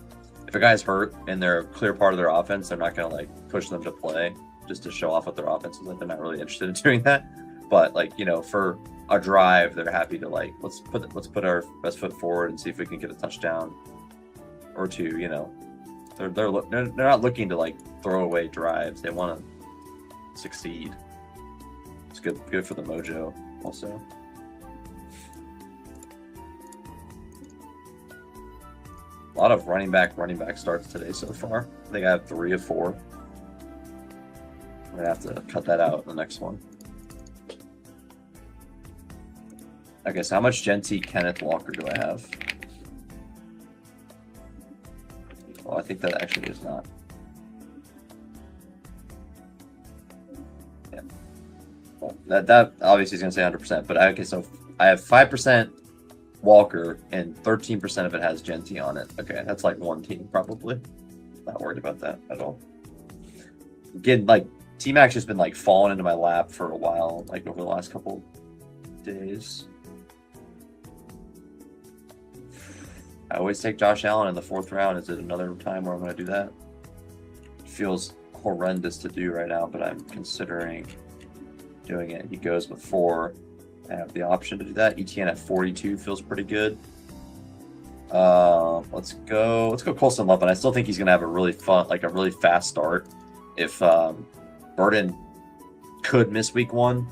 if a guy's hurt and they're a clear part of their offense, they're not going to, like, push them to play just to show off what their offense is. Like, they're not really interested in doing that. But, like, you know, for a drive, they're happy to, like, let's put our best foot forward and see if we can get a touchdown or two, you know. They're not looking to, like, throw away drives. They want to succeed. It's good for the mojo also. A lot of running back starts today so far. I think I have 3 of 4. I'm gonna have to cut that out in the next one. Okay, so how much Jeanty Kenneth Walker do I have? Well, I think that actually is not. Yeah. Well, that obviously is gonna say 100%, but okay, so I have 5% Walker and 13% of it has Jeanty on it. Okay, that's like one team probably. Not worried about that at all. Again, like T-Mac's just been like falling into my lap for a while, like over the last couple days. I always take Josh Allen in the 4th round. Is it another time where I'm going to do that? It feels horrendous to do right now, but I'm considering doing it. He goes with 4. I have the option to do that. ETN at 42 feels pretty good. Let's go Colson Love, and I still think he's going to have a really fun, like a really fast start. If Burden could miss week 1.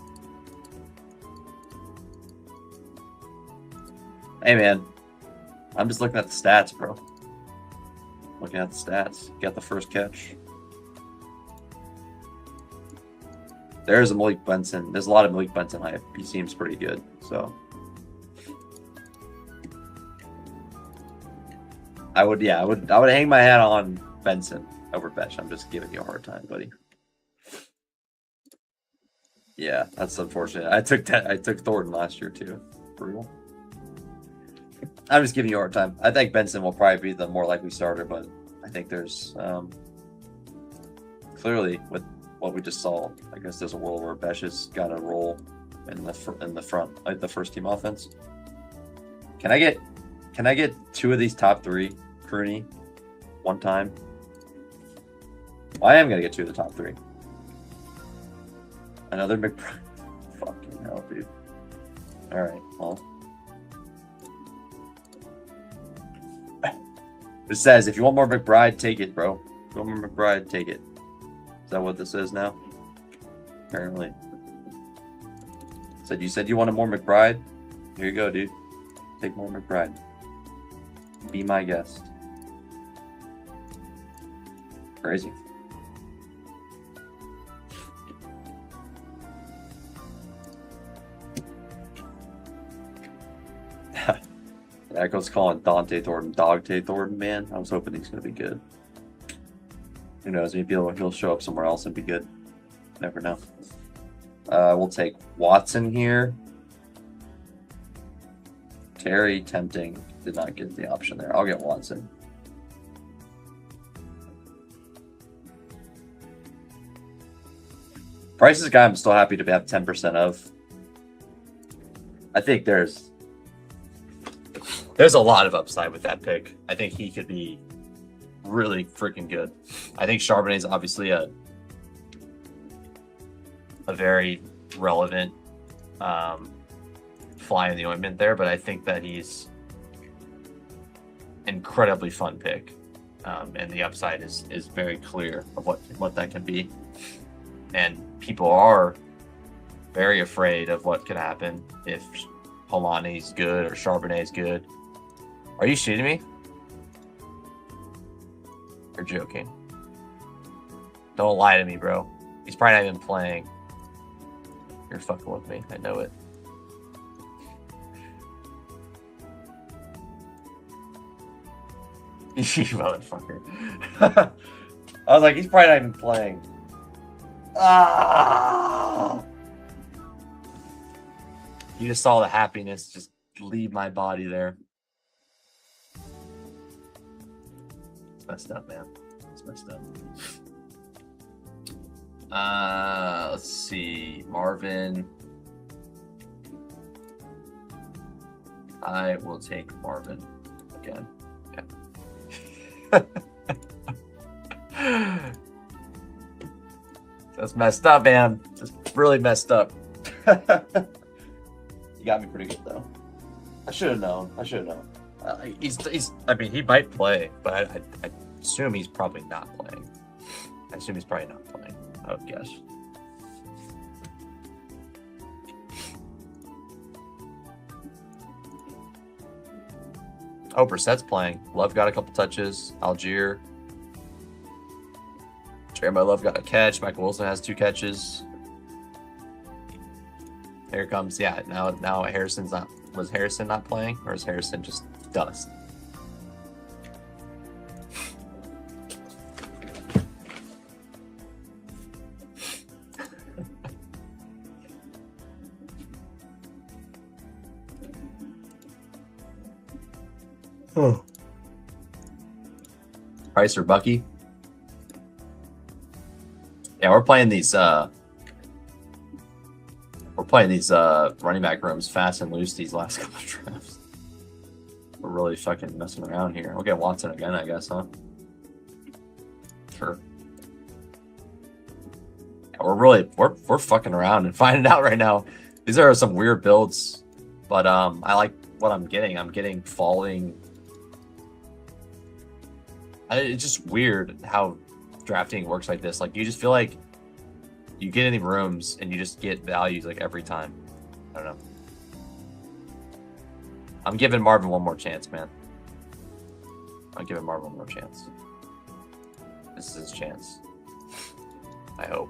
Hey, man. I'm just looking at the stats, bro. Looking at the stats. Got the first catch. There's a Malik Benson. There's a lot of Malik Benson hype. He seems pretty good. So I would hang my hat on Benson over Besh. I'm just giving you a hard time, buddy. Yeah, that's unfortunate. I took Thornton last year too. Brutal. I'm just giving you a hard time. I think Benson will probably be the more likely starter, but I think there's clearly with what we just saw, I guess there's a world where Besh has got a role in the front, like the first team offense. Can I get 2 of these top 3, Crooney, one time? Well, I am gonna get 2 of the top 3. Another McBride. Fucking hell, dude. All right, well. It says, if you want more McBride, take it, bro. If you want more McBride, take it. Is that what this is now? Apparently. You said you wanted more McBride? Here you go, dude. Take more McBride. Be my guest. Crazy. Echo's calling Dante Thornton Dogte Thornton, man. I was hoping he's going to be good. Who knows? Maybe he'll show up somewhere else and be good. Never know. We'll take Watson here. Terry, tempting. Did not get the option there. I'll get Watson. Price is a guy I'm still happy to have 10% of. I think there's a lot of upside with that pick. I think he could be really freaking good. I think Charbonnet is obviously a very relevant fly in the ointment there, but I think that he's incredibly fun pick, and the upside is very clear of what that can be. And people are very afraid of what could happen if Polanyi's good or Charbonnet's good. Are you shitting me? You're joking. Don't lie to me, bro. He's probably not even playing. You're fucking with me. I know it. You motherfucker. I was like, he's probably not even playing. Ah! You just saw the happiness just leave my body there. It's messed up, man. It's messed up. Let's see. Marvin. I will take Marvin again. Okay. That's messed up, man. That's really messed up. You got me pretty good though. I should have known. I should have known. I mean, he might play, but I assume he's probably not playing. I assume he's probably not playing. I would guess. Oh, Brissett's playing. Love got a couple touches. Algier. Jeremiah Love got a catch. Michael Wilson has 2 catches. Here comes, yeah. Now Harrison's not. Was Harrison not playing, or is Harrison just dust? Oh. Price or Bucky? Yeah, we're playing these running back rooms fast and loose these last couple of drafts. We're really fucking messing around here. We'll get Watson again, I guess, huh? Sure. Yeah, we're fucking around and finding out right now. These are some weird builds, but I like what I'm getting. I'm getting falling. It's just weird how drafting works like this. Like, you just feel like you get in the rooms and you just get values like every time. I don't know. I'm giving Marvin one more chance, man. I'm giving Marvin one more chance. This is his chance. I hope.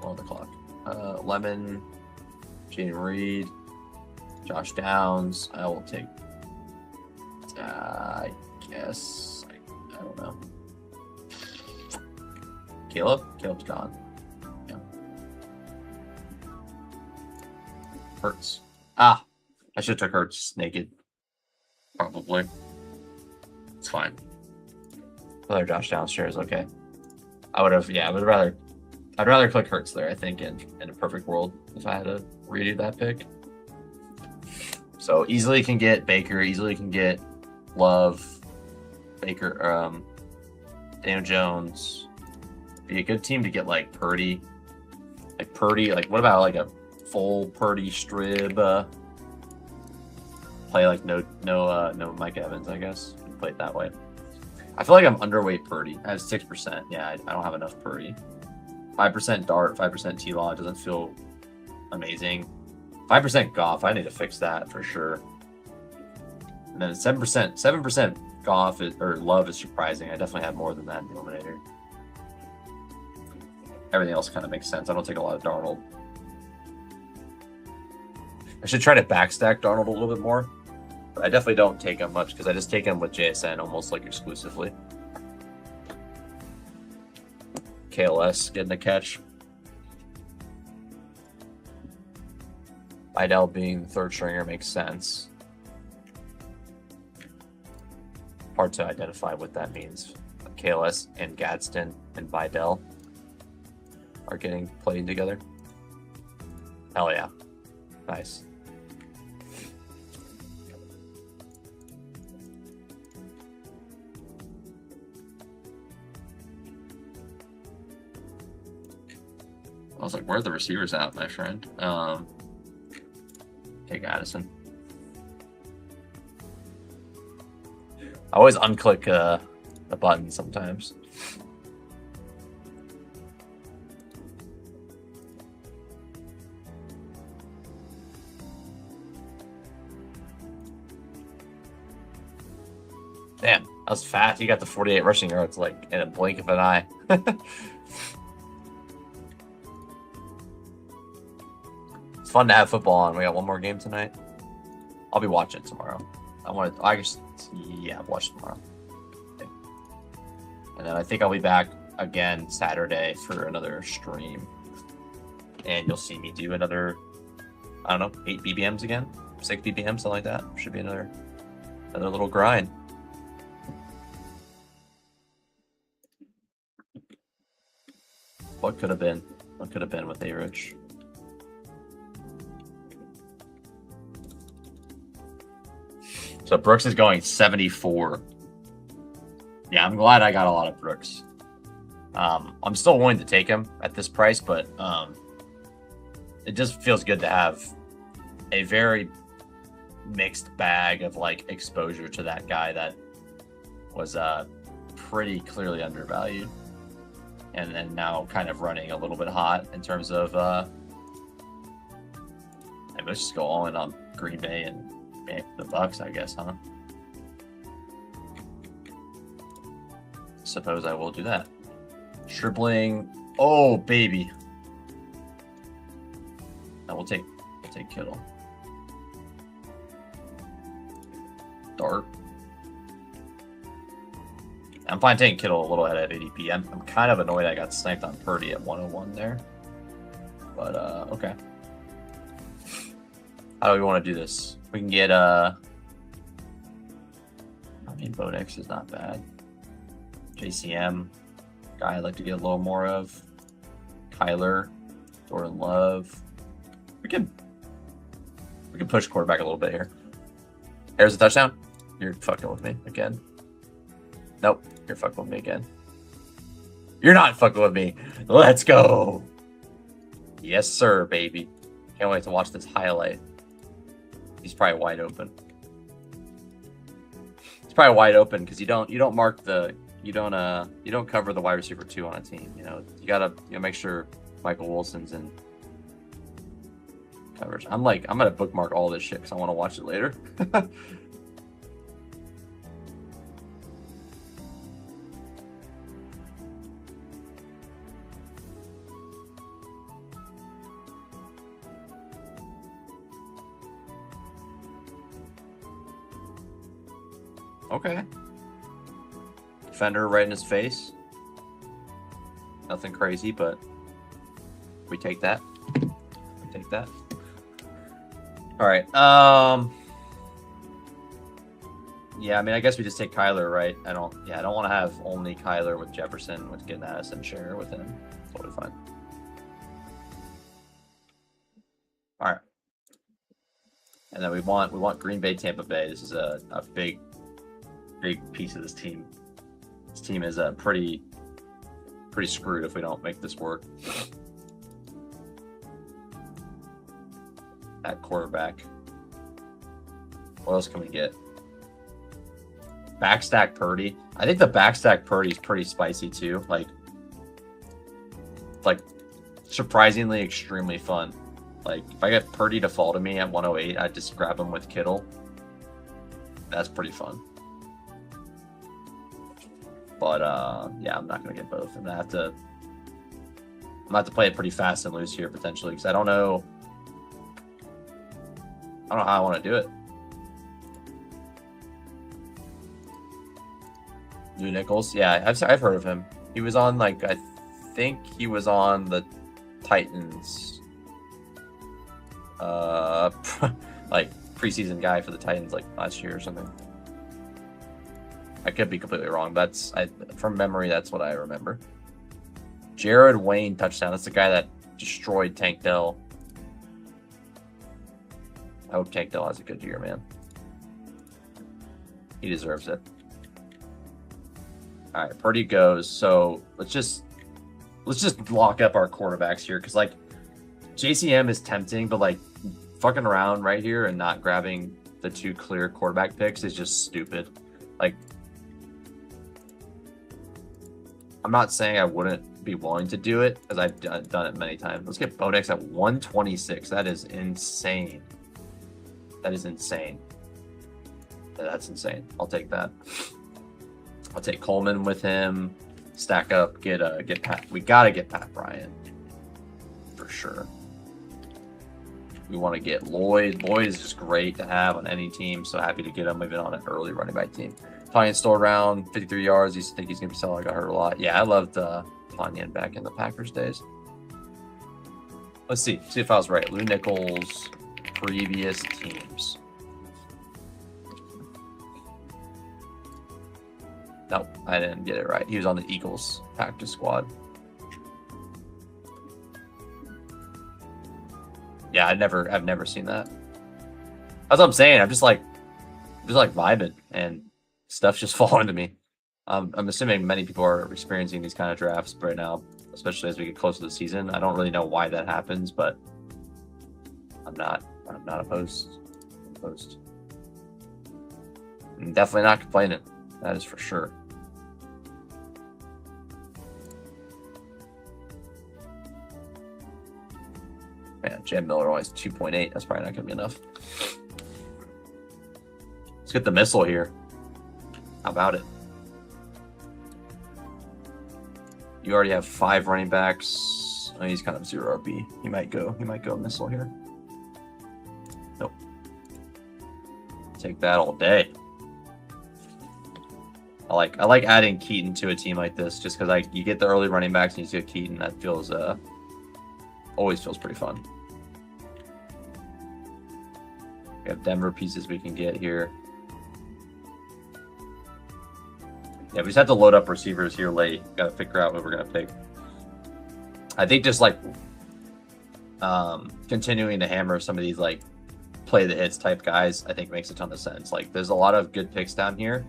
On the clock. Lemon, Jane Reed, Josh Downs. I will take. I guess. I don't know. Caleb's gone. Yeah. Hurts. I should have took Hurts naked. Probably. It's fine. Whether Josh Downs shares, okay. I would have. Yeah, I'd rather click Hurts there, I think, in a perfect world, if I had to redo that pick. So easily can get Baker, easily can get Love, Baker, Daniel Jones. Be a good team to get like Purdy. Like what about like a full Purdy strib? Play like no Mike Evans, I guess. Play it that way. I feel like I'm underweight Purdy. I have 6%. Yeah, I don't have enough Purdy. 5% Dart, 5% T-Law. It doesn't feel amazing. 5% Goff. I need to fix that for sure. And then 7% Goff or Love is surprising. I definitely have more than that in the eliminator. Everything else kind of makes sense. I don't take a lot of Darnold. I should try to backstack Darnold a little bit more. But I definitely don't take him much because I just take him with JSN almost like exclusively. KLS getting a catch. Vidal being the third stringer makes sense. Hard to identify what that means. KLS and Gadsden and Vidal are getting played together. Hell yeah. Nice. I was like, where are the receivers at, my friend? Take Addison. I always unclick the button sometimes. Damn, that was fast. You got the 48 rushing yards like in a blink of an eye. It's fun to have football on. We got one more game tonight. I'll be watching tomorrow. I guess, yeah, I'll watch tomorrow. Okay. And then I think I'll be back again Saturday for another stream. And you'll see me do another, I don't know, 8 BBMs again, 6 BBMs, something like that. Should be another little grind. What could have been? What could have been with A-Rich? So Brooks is going 74. Yeah, I'm glad I got a lot of Brooks. I'm still willing to take him at this price, but it just feels good to have a very mixed bag of like exposure to that guy that was pretty clearly undervalued, and then now kind of running a little bit hot in terms of let's just go all in on Green Bay and the Bucks, I guess, huh? Suppose I will do that. Tripling. Oh, baby. Now we'll take Kittle. Dart. I'm fine taking Kittle a little ahead of ADP. I'm kind of annoyed I got sniped on Purdy at 101 there. But, okay. How do we want to do this? We can get, I mean, Bodex is not bad. JCM, guy I'd like to get a little more of. Kyler, Jordan Love. We can push quarterback a little bit here. Here's a touchdown. You're fucking with me again. Nope, you're fucking with me again. You're not fucking with me. Let's go. Yes, sir, baby. Can't wait to watch this highlight. He's probably wide open. It's probably wide open because you don't mark the you don't cover the wide receiver 2 on a team. You know, you gotta make sure Michael Wilson's in coverage. I'm gonna bookmark all this shit because I want to watch it later. Okay. Defender right in his face. Nothing crazy, but we take that. We take that. All right. Yeah, I mean, I guess we just take Kyler, right? I don't want to have only Kyler with Jefferson with getting Addison share with him. Totally fine. All right. And then we want Green Bay, Tampa Bay. This is a big piece of this team. This team is pretty screwed if we don't make this work. At quarterback. What else can we get? Backstack Purdy. I think the backstack Purdy is pretty spicy too. Like surprisingly extremely fun. Like if I get Purdy to fall to me at 108, I'd just grab him with Kittle. That's pretty fun. But yeah, I'm not gonna get both. I'm gonna have to play it pretty fast and loose here potentially because I don't know how I want to do it. Lou Nichols, yeah, I've heard of him. He was on I think he was on the Titans, like preseason guy for the Titans like last year or something. I could be completely wrong. From memory, that's what I remember. Jared Wayne touchdown. That's the guy that destroyed Tank Dell. I hope Tank Dell has a good year, man. He deserves it. All right, Purdy goes. So let's just lock up our quarterbacks here because JCM is tempting, but fucking around right here and not grabbing the 2 clear quarterback picks is just stupid. I'm not saying I wouldn't be willing to do it because I've done it many times. Let's get Bodex at 126. That is insane. That is insane. That's insane. I'll take that. I'll take Coleman with him. Stack up. Get Pat. We gotta get Pat Bryant for sure. We want to get Lloyd. Lloyd is just great to have on any team. So happy to get him even on an early running back team. Tonyan still around, 53 yards. You think he's going to be selling? I got hurt a lot. Yeah, I loved Tonyan back in the Packers days. Let's see if I was right. Lou Nichols, previous teams. Nope, I didn't get it right. He was on the Eagles practice squad. Yeah, I've never seen that. That's what I'm saying. I'm just like vibing, and stuff's just falling to me. I'm assuming many people are experiencing these kind of drafts right now, especially as we get closer to the season. I don't really know why that happens, but I'm not opposed. I'm definitely not complaining. That is for sure. Man, Jam Miller only has 2.8. That's probably not going to be enough. Let's get the missile here. How about it? You already have 5 running backs. Oh, he's kind of 0 RB. He might go missile here. Nope. Take that all day. I like adding Keaton to a team like this just because you get the early running backs and you get Keaton. That feels always feels pretty fun. We have Denver pieces we can get here. Yeah, we just have to load up receivers here late. Got to figure out what we're gonna pick. I think just like continuing to hammer some of these like play the hits type guys, I think makes a ton of sense. Like there's a lot of good picks down here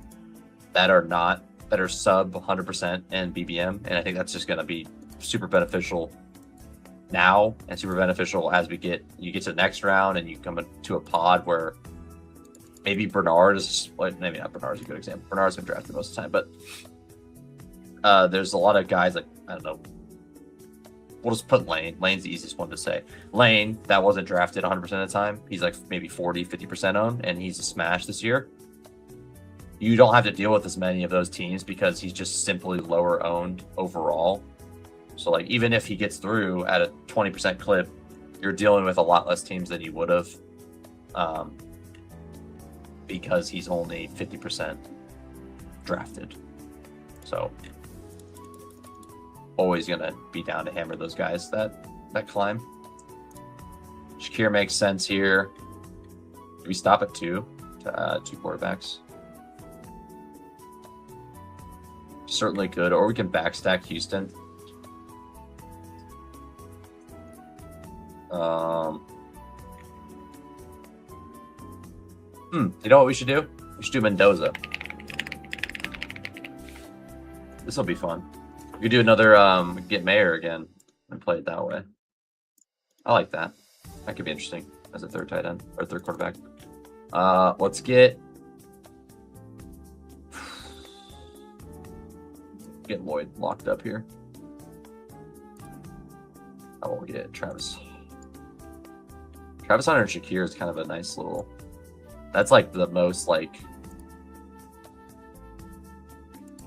that are sub 100% in BBM, and I think that's just gonna be super beneficial now and super beneficial as you get to the next round and you come to a pod where maybe Bernard is, well, maybe not Bernard is a good example. Bernard's been drafted most of the time, but there's a lot of guys like, I don't know, we'll just put Lane. Lane's the easiest one to say. Lane, that wasn't drafted 100% of the time. He's like maybe 40, 50% owned, and he's a smash this year. You don't have to deal with as many of those teams because he's just simply lower owned overall. So like even if he gets through at a 20% clip, you're dealing with a lot less teams than you would have, because he's only 50% drafted. So always gonna be down to hammer those guys that climb. Shakir makes sense here. Do we stop at 2 quarterbacks? Certainly could, or we can backstack Houston. You know what we should do? We should do Mendoza. This will be fun. We could do another get Mayer again and play it that way. I like that. That could be interesting as a third tight end or third quarterback. Let's get Lloyd locked up here. I will get Travis Hunter and Shakir is kind of a nice little. That's like the most like.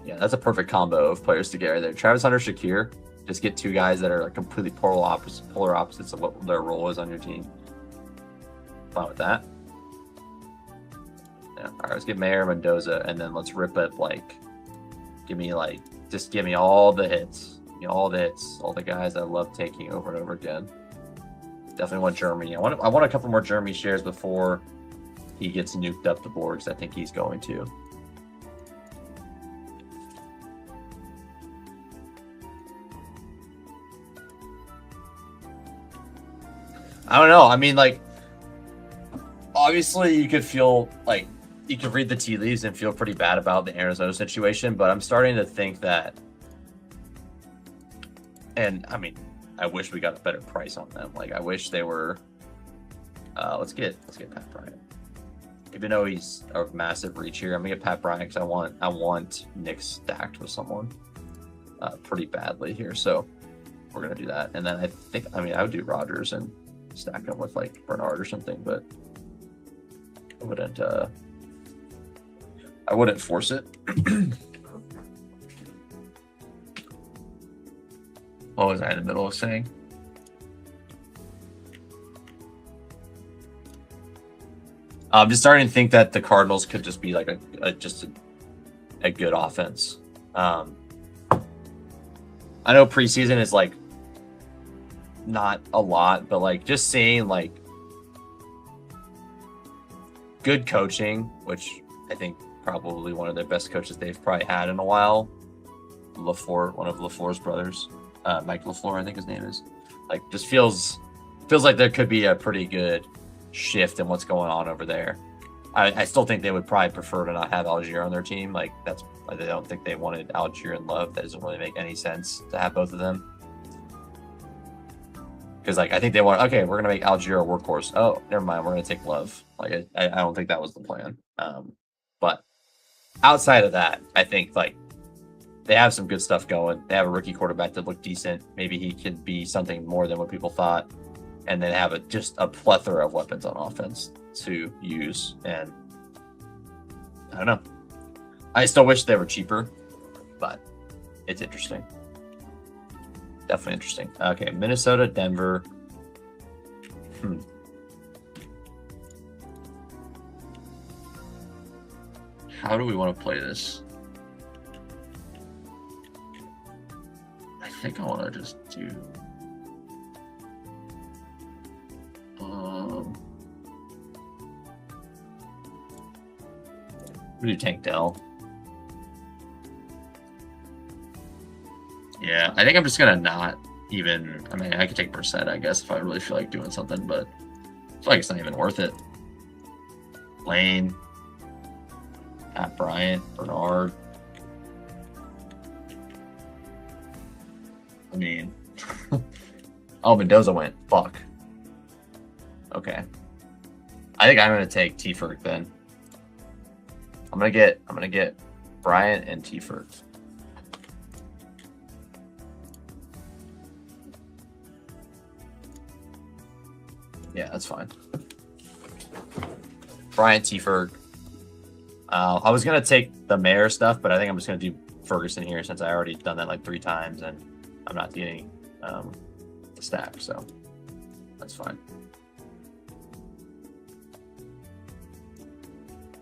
Yeah, that's a perfect combo of players to get right there. Travis Hunter, Shakir. Just get 2 guys that are like completely polar opposites of what their role is on your team. Fine with that. Yeah. All right, let's get Mayer, Mendoza, and then let's rip it like. Give me all the hits. Give me all the hits. All the guys I love taking over and over again. Definitely want Jeremy. I want a couple more Jeremy shares before he gets nuked up the board, because I think he's going to. I don't know. I mean, like, obviously you could feel like you could read the tea leaves and feel pretty bad about the Arizona situation, but I'm starting to think that, and I mean, I wish we got a better price on them. Like, I wish they were. Let's get Pat Bryant. Even though he's a massive reach here, I'm gonna get Pat Bryant because I want Nick stacked with someone pretty badly here. So we're gonna do that, and then I would do Rodgers and stack him with like Bernard or something, but I wouldn't force it. What was I in the middle of saying? I'm just starting to think that the Cardinals could just be like a good offense. I know preseason is like not a lot, but like just seeing like good coaching, which I think probably one of the best coaches they've probably had in a while. LaFleur, one of LaFleur's brothers, Mike LaFleur, I think his name is. Like, just feels like there could be a pretty good shift in what's going on over there. I still think they would probably prefer to not have Algier on their team. Like, I don't think they wanted Algier and Love. That doesn't really make any sense to have both of them. Because, like, I think they want, okay, we're going to make Algier a workhorse. Oh, never mind. We're going to take Love. Like, I don't think that was the plan. But outside of that, I think, like, they have some good stuff going. They have a rookie quarterback that looked decent. Maybe he could be something more than what people thought. And then have just a plethora of weapons on offense to use. And I don't know. I still wish they were cheaper, but it's interesting. Definitely interesting. Okay, Minnesota, Denver. How do we want to play this? I think I want to just do... we do Tank Dell. Yeah, I think I'm just gonna not even. I mean, I could take Brissett, I guess, if I really feel like doing something, but I feel like it's not even worth it. Lane, Pat Bryant, Bernard. I mean, oh, Mendoza went. Fuck. Okay. I think I'm gonna take T-Ferg then. I'm gonna get Bryant and T-Ferg. Yeah, that's fine. Bryant, T-Ferg. I was gonna take the Mayor stuff, but I think I'm just gonna do Ferguson here since I already done that like 3 times and I'm not getting the stack, so that's fine.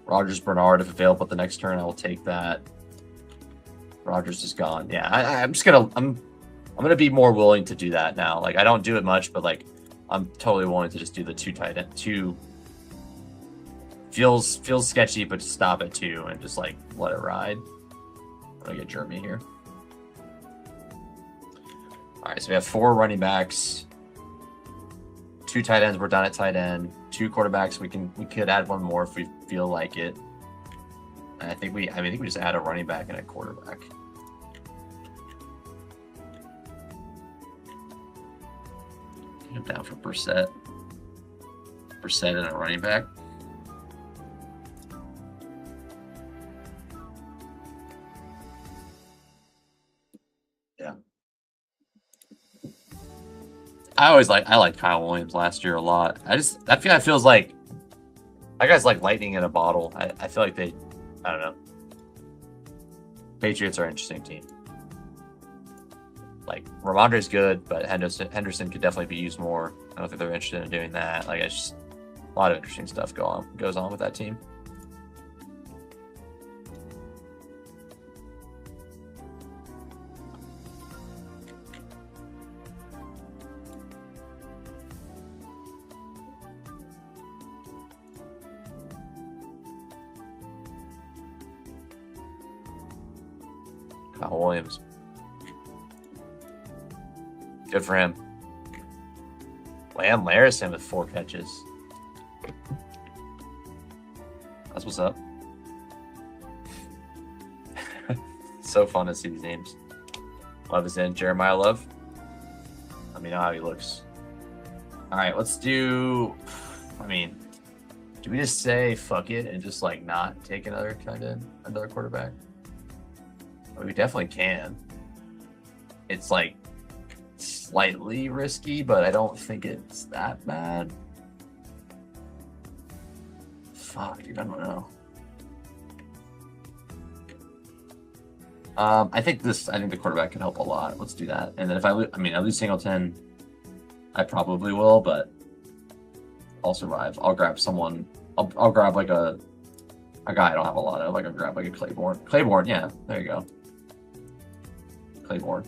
Rogers, Bernard, if available at the next turn, I will take that. Rogers is gone. Yeah, I'm gonna be more willing to do that now. Like, I don't do it much, but like I'm totally willing to just do the 2 tight end. 2 feels sketchy, but just stop at 2 and just like let it ride. I'm gonna get Jeremy here. All right, so we have 4 running backs, 2 tight ends. We're done at tight end. 2 quarterbacks. We could add 1 more if we feel like it. And I think we just add a running back and a quarterback. I'm down for Brissett. Brissett and a running back. Yeah. I like Kyle Williams last year a lot. That feels like that guy's like lightning in a bottle. I feel like I don't know. Patriots are an interesting team. Like, Ramondre's good, but Henderson could definitely be used more. I don't think they're interested in doing that. Like, it's just a lot of interesting stuff goes on with that team. Kyle Williams. Good for him. Lamb Larison with 4 catches. That's what's up. So fun to see these names. Love is in. Jeremiah Love. Let me know how he looks. All right, let's do... I mean, do we just say fuck it and just like not take another quarterback? Well, we definitely can. It's like slightly risky, but I don't think it's that bad. Fuck, dude, I don't know. I think the quarterback can help a lot. Let's do that. And then if I lose Singleton, I probably will, but I'll survive. I'll grab someone I'll grab like a guy I don't have a lot of. Like I'll grab like a Claiborne. Claiborne, yeah, there you go. Claiborne.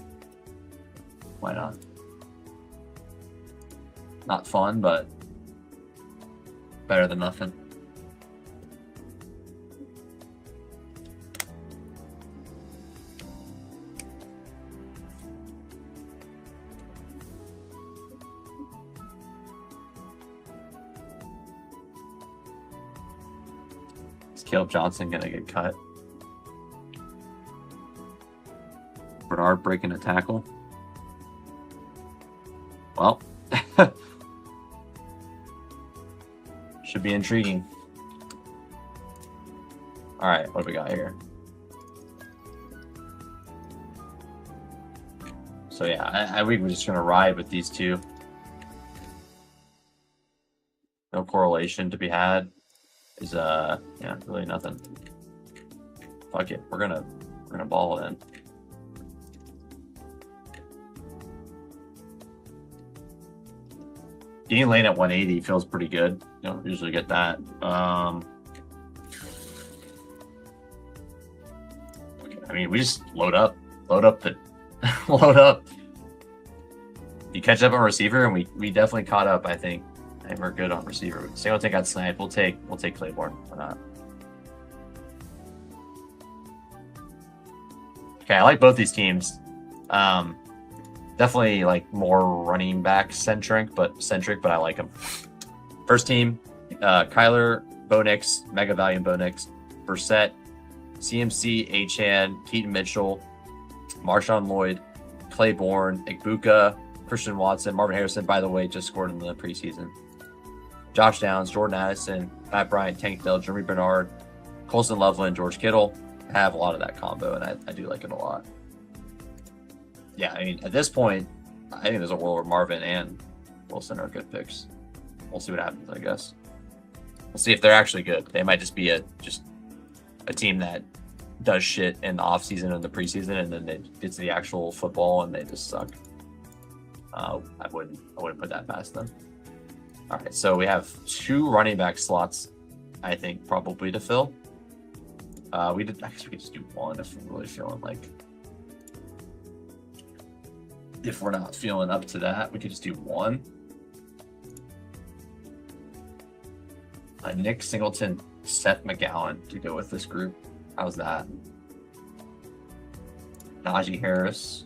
Why not? Not fun, but better than nothing. Is Caleb Johnson gonna get cut? Bernard breaking a tackle. Well, should be intriguing. All right, what do we got here? So yeah, I think we're just gonna ride with these two. No correlation to be had. Is yeah, really nothing. Fuck it, we're gonna ball it in. Getting lane at 180 feels pretty good. You don't usually get that. I mean, we just load up the load up. You catch up on receiver, and we definitely caught up. I think we're good on receiver. Singleton got sniped. We'll take Claiborne. Why not? Okay, I like both these teams. Definitely like more running back centric, but I like them. First team, Kyler, Bo Nix, Mega Valiant Bo Nix, Brissett, CMC, Achan, Keaton Mitchell, Marshawn Lloyd, Claiborne, Igbuka, Christian Watson, Marvin Harrison, by the way, just scored in the preseason. Josh Downs, Jordan Addison, Matt Bryant, Tank Dell, Jeremy Bernard, Colson Loveland, George Kittle. I have a lot of that combo, and I do like it a lot. Yeah, I mean, at this point, I think there's a world where Marvin and Wilson are good picks. We'll see what happens, I guess. We'll see if they're actually good. They might just be just a team that does shit in the offseason and the preseason, and then they get to the actual football and they just suck. I wouldn't put that past them. All right, so we have 2 running back slots, I think, probably to fill. I guess we could just do 1 if we're really feeling like. If we're not feeling up to that, we could just do 1. Nick Singleton, Seth McGowan to go with this group. How's that? Najee Harris.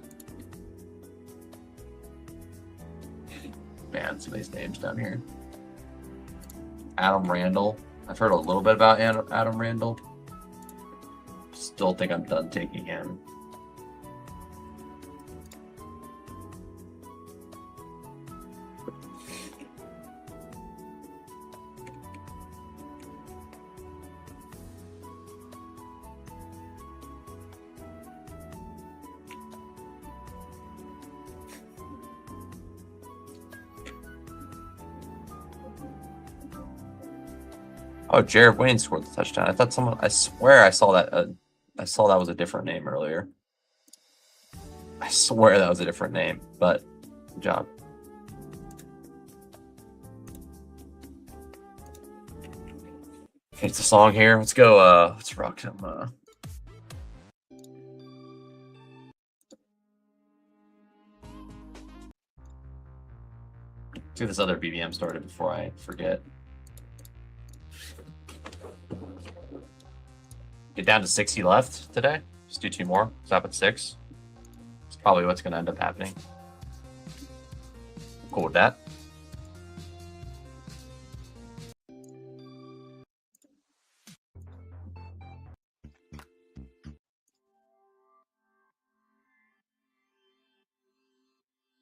Man, some of these names down here. Adam Randall. I've heard a little bit about Adam Randall. Still think I'm done taking him. Oh, Jared Wayne scored the touchdown. I swear I saw that. I saw that was a different name earlier. I swear that was a different name, but good job. Okay, it's a song here. Let's go. Let's rock some. Let's get this other BBM started before I forget. Get down to 60 left today. Just do 2 more. Stop at 6. It's probably what's going to end up happening. Cool with that.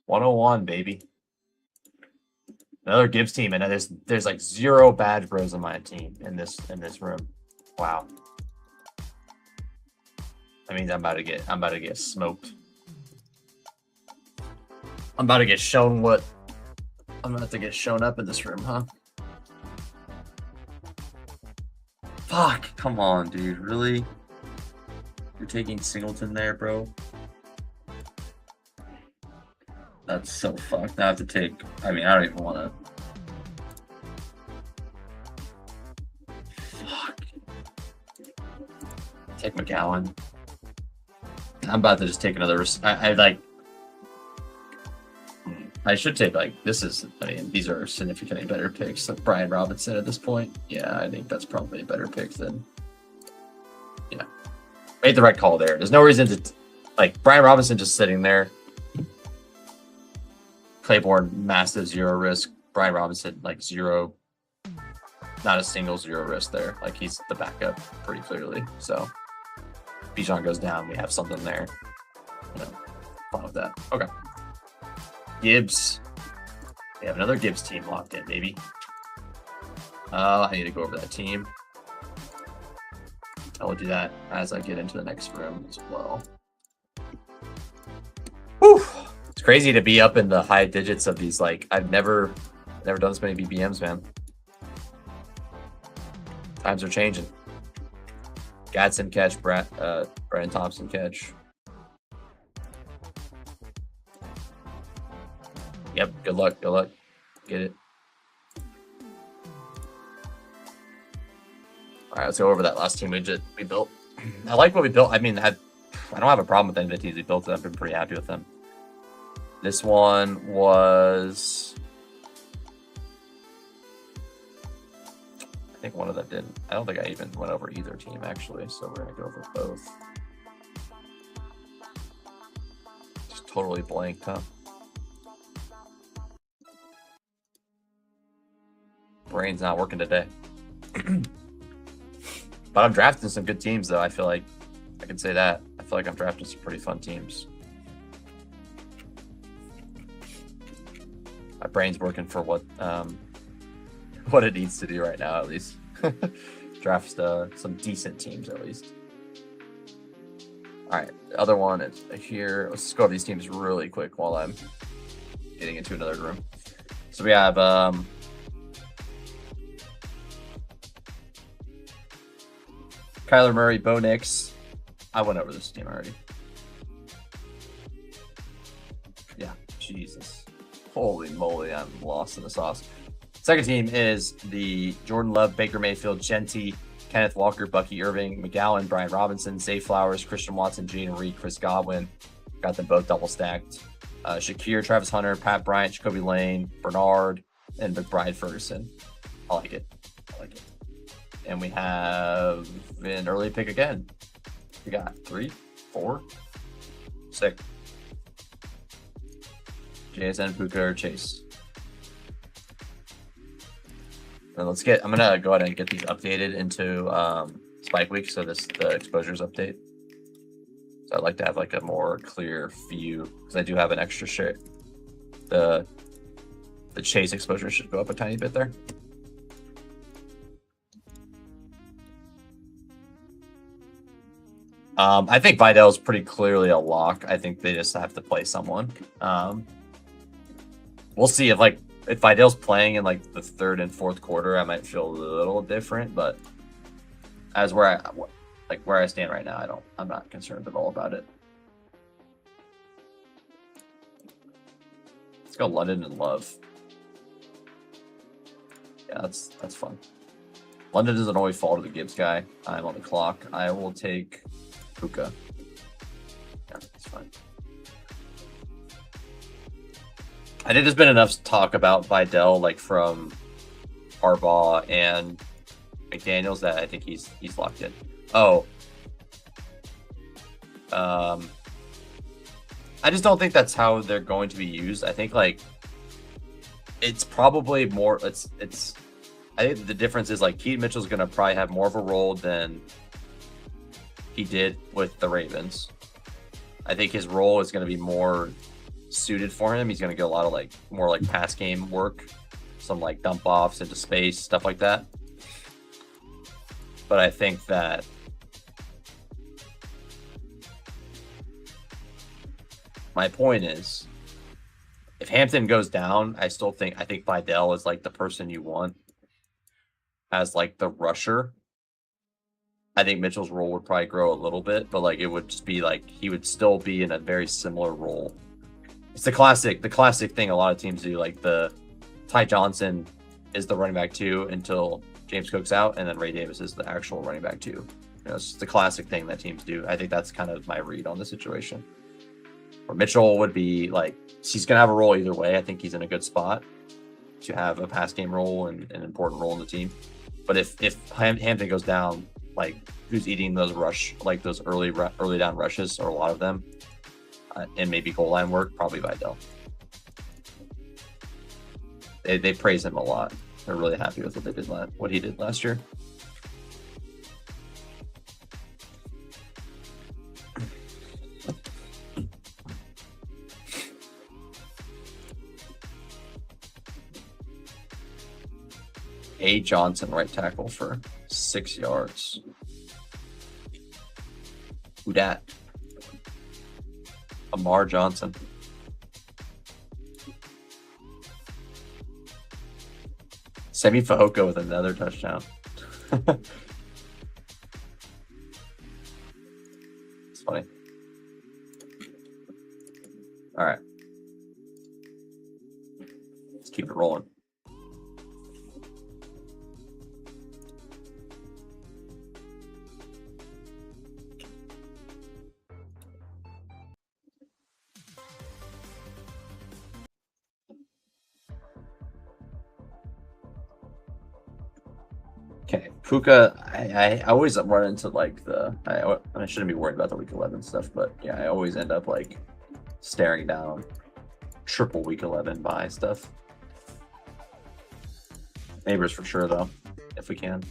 $101, baby. Another Gibbs team, and there's like 0 badge bros on my team in this room. Wow. That means I'm about to get smoked. I'm about to get shown what I'm about to get shown up in this room, huh? Fuck, come on, dude. Really? You're taking Singleton there, bro? That's so fucked. I have to take. I mean, I don't even want to. Take McGowan. I'm about to just take another. I should take this is. I mean, these are significantly better picks. Like Brian Robinson at this point. Yeah, I think that's probably a better pick than. Yeah, made the right call there. There's no reason to Brian Robinson just sitting there. Claiborne, massive 0 risk. Brian Robinson, 0, not a single 0 risk there. He's the backup pretty clearly. So, Bijan goes down. We have something there. Fine with that. Okay. Gibbs. We have another Gibbs team locked in, baby. I need to go over that team. I will do that as I get into the next room as well. Whew. It's crazy to be up in the high digits of these. I've never done this many BBMs, man. Times are changing. Gadsden catch, Brandon Thompson catch. Yep, good luck, good luck. Get it. All right, let's go over that last team we built. I like what we built. I mean, I don't have a problem with any of the teams we built. I've been pretty happy with them. This one was... I think one of them didn't. I don't think I even went over either team, actually, so we're going to go over both. Just totally blanked, huh? Brain's not working today. But I'm drafting some good teams, though. I feel like I can say that. I feel like I'm drafting some pretty fun teams. My brain's working for what it needs to do right now, at least. Draft some decent teams, at least. All right, the other one is here. Let's just go over these teams really quick while I'm getting into another room. So we have Kyler Murray, Bo Nix. I went over this team already. Yeah, Jesus. Holy moly, I'm lost in the sauce. Second team is the Jordan Love, Baker Mayfield, Jeanty, Kenneth Walker, Bucky Irving, McGowan, Brian Robinson, Zay Flowers, Christian Watson, Gene Reed, Chris Godwin. Got them both double stacked. Shakir, Travis Hunter, Pat Bryant, Jacoby Lane, Bernard, and McBride Ferguson. I like it. I like it. And we have an early pick again. We got 3, 4, 6. JSN, Puka, or Chase. And I'm gonna go ahead and get these updated into Spike Week, so the exposures update. So I'd like to have a more clear view, because I do have an extra share. The Chase exposure should go up a tiny bit there. I think Vidal's pretty clearly a lock. I think they just have to play someone. We'll see if Vidal's playing in the 3rd and 4th quarter, I might feel a little different, but as where I stand right now, I'm not concerned at all about it. Let's go London and Love. Yeah, that's fun. London doesn't always fall to the Gibbs guy. I'm on the clock. I will take Puka. Yeah, that's fine. I think there's been enough talk about Vidal, from Harbaugh and McDaniels, that I think he's locked in. Oh. I just don't think that's how they're going to be used. I think it's probably more I think the difference is Keaton Mitchell's gonna probably have more of a role than he did with the Ravens. I think his role is gonna be more suited for him. He's going to get a lot of more pass game work, some dump offs into space, stuff like that. But I think that my point is, if Hampton goes down, I think Vidal is the person you want as the rusher. I think Mitchell's role would probably grow a little bit, but it would just be he would still be in a very similar role. It's the classic thing a lot of teams do. The Ty Johnson is the running back 2 until James Cook's out, and then Ray Davis is the actual running back 2. You know, it's just the classic thing that teams do. I think that's kind of my read on the situation. Or Mitchell would be like, he's going to have a role either way. I think he's in a good spot to have a pass game role and an important role in the team. But if Hampton goes down, like who's eating those those early down rushes, or a lot of them, and maybe goal line work? Probably Vidal. They praise him a lot. They're really happy with what he did last year. A. Johnson, right tackle for 6 yards. Who dat? Amar Johnson. Semi Fehoko with another touchdown. It's funny. All right. Let's keep it rolling. Okay, Puka, I always run into like I shouldn't be worried about the week 11 stuff, but yeah, I always end up like staring down triple week 11 buy stuff. Neighbors for sure though, if we can.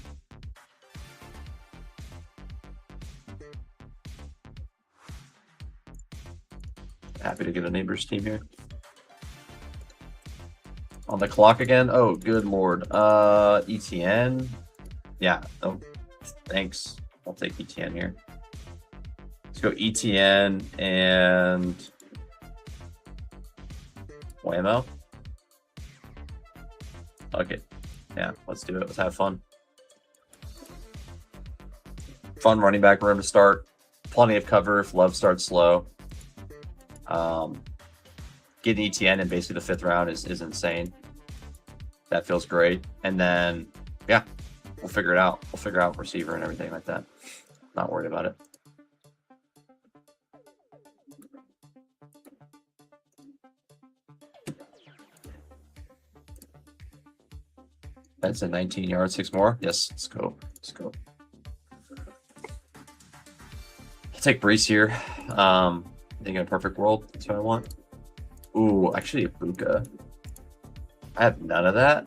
Happy to get a neighbors team here. On the clock again? Oh, good lord. ETN. Yeah, oh, thanks. I'll take ETN here. Let's go ETN and Waymo. Okay, yeah, let's do it. Let's have fun. Fun running back room to start. Plenty of cover if Love starts slow. Getting ETN in basically the 5th round is insane. That feels great. And then, yeah, we'll figure it out. We'll figure out receiver and everything like that. Not worried about it. That's a 19 yards, 6 more. Yes, let's go. Let's go. I'll take Brees here. I think in a perfect world, that's what I want. Ooh, actually, Puka. I have none of that.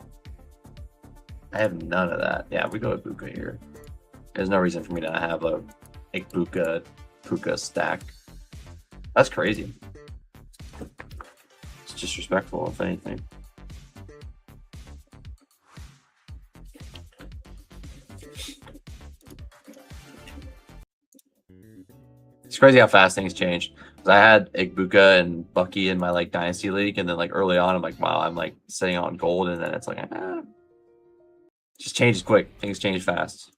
I have none of that. Yeah, we go with Puka here. There's no reason for me to have a Puka stack. That's crazy. It's disrespectful, if anything. It's crazy how fast things change. I had Puka and Bucky in my like dynasty league, and then like early on, I'm like, wow, I'm like sitting on gold, and then it's like, just changes quick. Things change fast.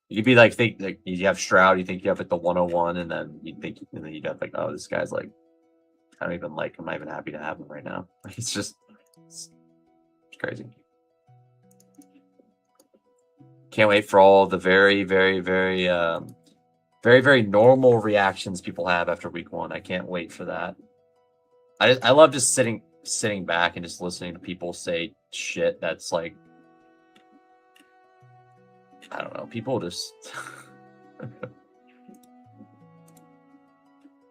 You could be like, think like you have Stroud, you think you have like the 101, and then you'd have like, oh, this guy's like, I don't even like. I'm not even happy to have him right now. It's just, it's crazy. Can't wait for all the very, very, very, very, very normal reactions people have after week 1. I can't wait for that. I love just sitting back and just listening to people say shit that's like, I don't know. People just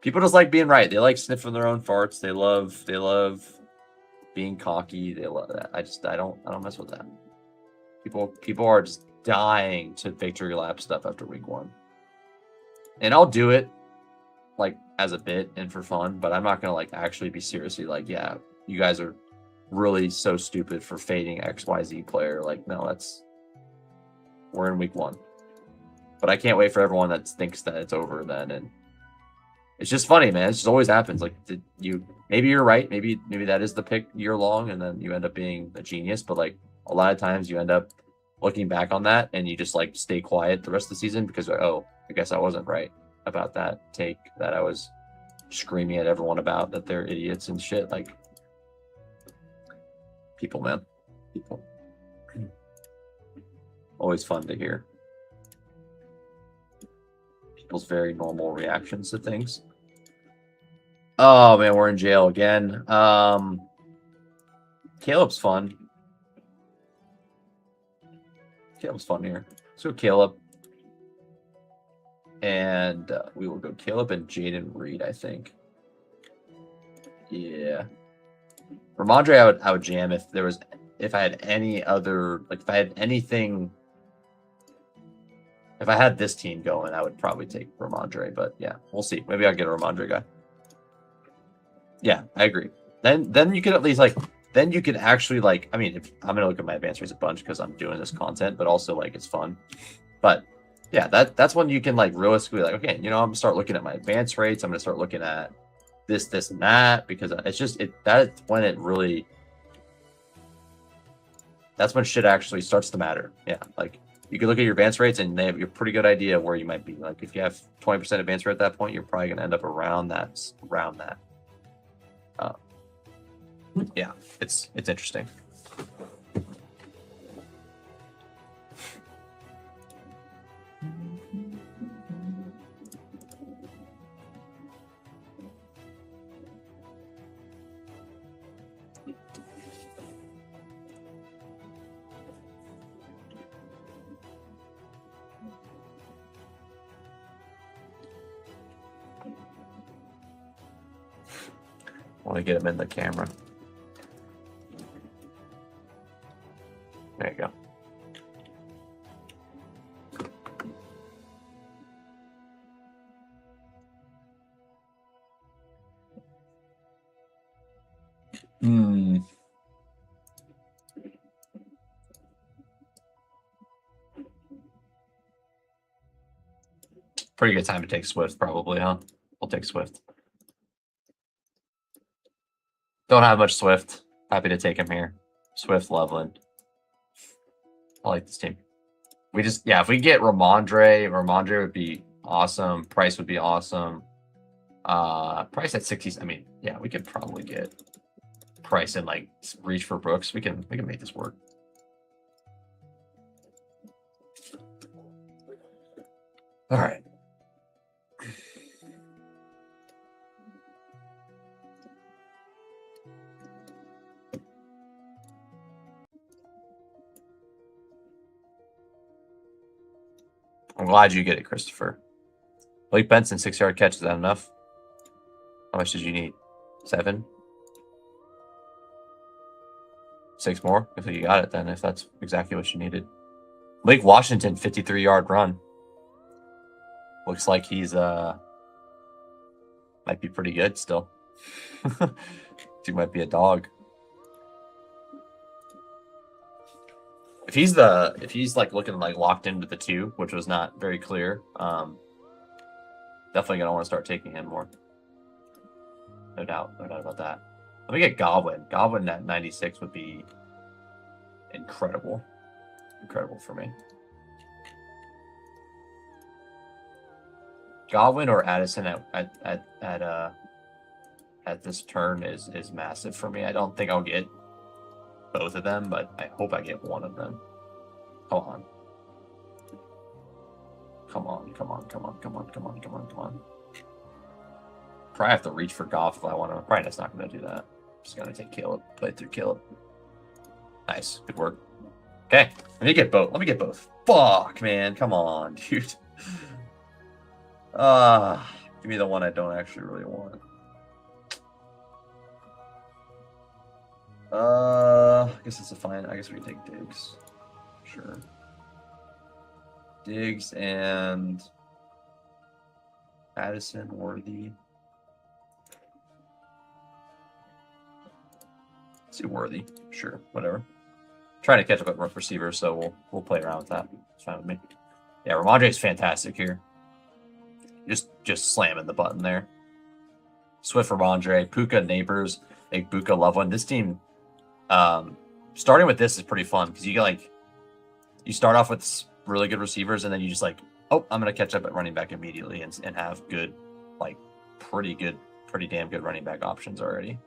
people just like being right. They like sniffing their own farts. They love being cocky. They love that. I don't mess with that. People are just dying to victory lap stuff after week 1. And I'll do it like as a bit and for fun, but I'm not gonna like actually be seriously like, yeah, you guys are really so stupid for fading XYZ player. Like, no, we're in week 1. But I can't wait for everyone that thinks that it's over then. And it's just funny, man. It just always happens. Like, maybe you're right. Maybe that is the pick year long, and then you end up being a genius. But like a lot of times you end up looking back on that and you just like stay quiet the rest of the season because, oh, I guess I wasn't right about that take that I was screaming at everyone about, that they're idiots and shit. Like, people, man. People. Always fun to hear. Those very normal reactions to things. Oh man, we're in jail again. Caleb's fun. Caleb's fun here. Let's go Caleb. And we will go Caleb and Jaden Reed, I think. Yeah. Ramondre, I would jam if I had any other, like if I had anything, if I had this team going, I would probably take Ramondre, but yeah, we'll see. Maybe I'll get a Ramondre guy. Yeah, I agree. Then you could at least then you could actually I mean, if I'm gonna look at my advanced rates a bunch because I'm doing this content, but also it's fun. But yeah, that's when you can realistically okay, I'm gonna start looking at my advance rates. I'm gonna start looking at this, and that, because it's just that's when it really, that's when shit actually starts to matter. Yeah, you can look at your advance rates and they have a pretty good idea of where you might be. If you have 20% advance rate at that point, you're probably gonna end up around that. Yeah, it's interesting. I want to get him in the camera. There you go. Pretty good time to take Swift, probably, huh? We'll take Swift. Don't have much Swift. Happy to take him here. Swift, Loveland. I like this team. We just, yeah, if we get Ramondre would be awesome. Price would be awesome. Price at 60s. I mean, yeah, we could probably get Price and reach for Brooks. We can make this work. All right. I'm glad you get it, Christopher. Blake Benson, 6-yard catch. Is that enough? How much did you need? 7? 6 more? If you got it, then, if that's exactly what you needed. Blake Washington, 53-yard run. Looks like he's might be pretty good still. He might be a dog. If he's looking locked into the 2, which was not very clear, definitely gonna want to start taking him more. No doubt about that. Let me get Godwin. Godwin at 96 would be incredible. Incredible for me. Godwin or Addison at this turn is massive for me. I don't think I'll get both of them, but I hope I get one of them. Come on. Come on. Probably have to reach for Goff if I want to. Probably that's not going to do that. I'm just going to take Caleb. Play through Caleb. Nice. Good work. Okay. Let me get both. Fuck, man. Come on, dude. Give me the one I don't actually really want. I guess it's a fine. I guess we can take Diggs. Sure. Diggs and Addison, Worthy. Let's do Worthy. Sure, whatever. Trying to catch up at rough receiver, so we'll play around with that. It's fine with me. Yeah, Ramondre is fantastic here. Just slamming the button there. Swift, Ramondre, Puka, Neighbors, make Puka Loveland. This team, starting with this is pretty fun because you get you start off with really good receivers and then you just oh, I'm gonna catch up at running back immediately and have good, pretty damn good running back options already.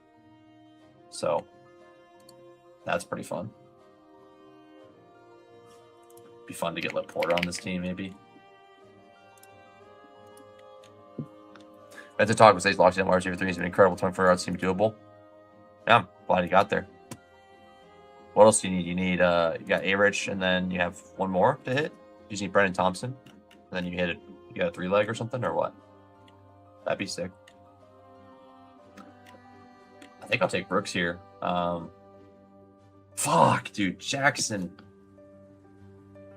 So that's pretty fun. Be fun to get Porter on this team, maybe. Benson Talk says Lockdown Wars over 3 has been incredible. 24 hours seems doable. Yeah, I'm glad you got there. What else do you need? You need you got A-Rich, and then you have one more to hit. You just need Brennan Thompson. And then you hit it. You got a 3-leg or something, or what? That'd be sick. I think I'll take Brooks here. Fuck, dude. Jackson.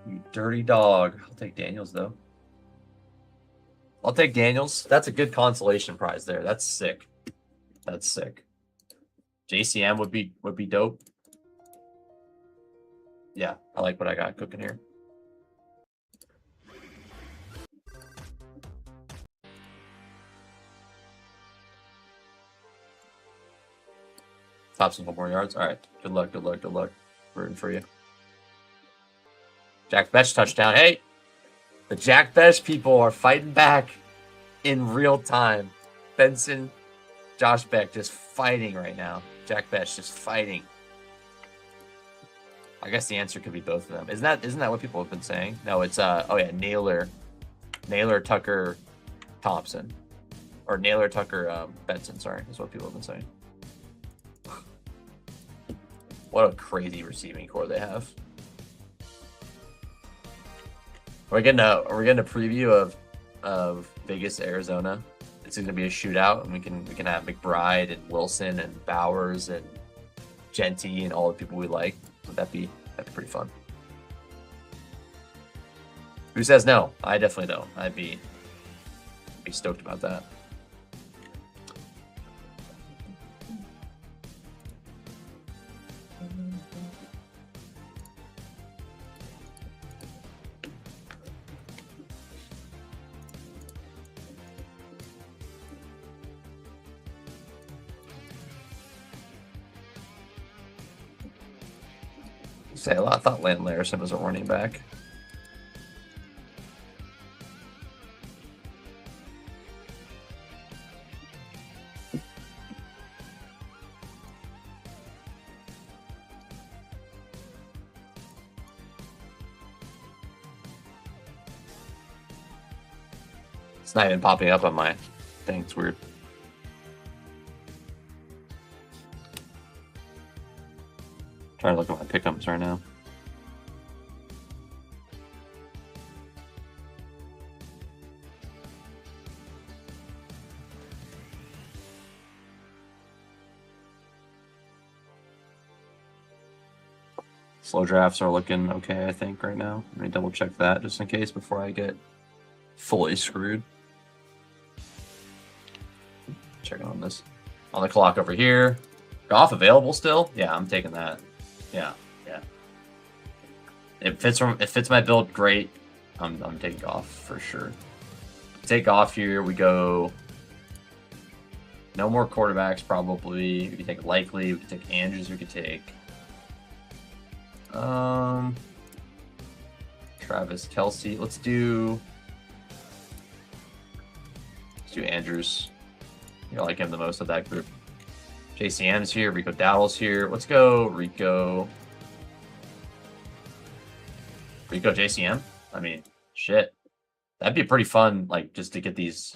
You dirty dog. I'll take Daniels, though. I'll take Daniels. That's a good consolation prize there. That's sick. That's sick. JCM would be dope. Yeah, I like what I got cooking here. Top some 4 more yards. All right. Good luck. Good luck. Good luck. Rooting for you. Jack Besh touchdown. Hey, the Jack Besh people are fighting back in real time. Benson, Josh Beck just fighting right now. Jack Besh just fighting. I guess the answer could be both of them. Isn't that what people have been saying? No, it's oh yeah, Naylor, Tucker, Thompson, or Naylor, Tucker, Benson. Sorry, is what people have been saying. What a crazy receiving core they have. Are we getting a preview of Vegas, Arizona? It's going to be a shootout, and we can have McBride and Wilson and Bowers and Jeanty and all the people we like. Would that'd be pretty fun? Who says no? I definitely don't. I'd be stoked about that. Say a lot. I thought Landon Larison was a running back. It's not even popping up on my thing. It's weird. Trying to look at my pick'ems right now. Slow drafts are looking okay, I think, right now. Let me double check that just in case before I get fully screwed. Checking on this. On the clock over here. Goff available still? Yeah, I'm taking that. Yeah. It fits my build great. I'm taking Goff for sure. Take Goff here. We go. No more quarterbacks probably. We could take Likely. We could take Andrews. We could take Travis Kelce. Let's do Andrews. I like him the most of that group. JCM's here. Rico Dowdle's here. Let's go Rico JCM. I mean, shit. That'd be pretty fun, like, just to get these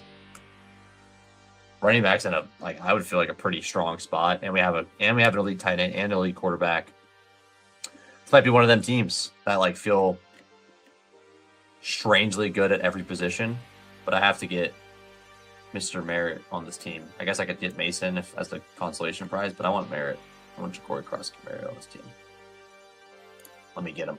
running backs in a, like, I would feel like a pretty strong spot. And we have an elite tight end and an elite quarterback. This might be one of them teams that, like, feel strangely good at every position, but I have to get Mr. Merritt on this team. I guess I could get Mason as the consolation prize, but I want Merritt. I want Ja'Cory Cross-Merritt on this team. Let me get him.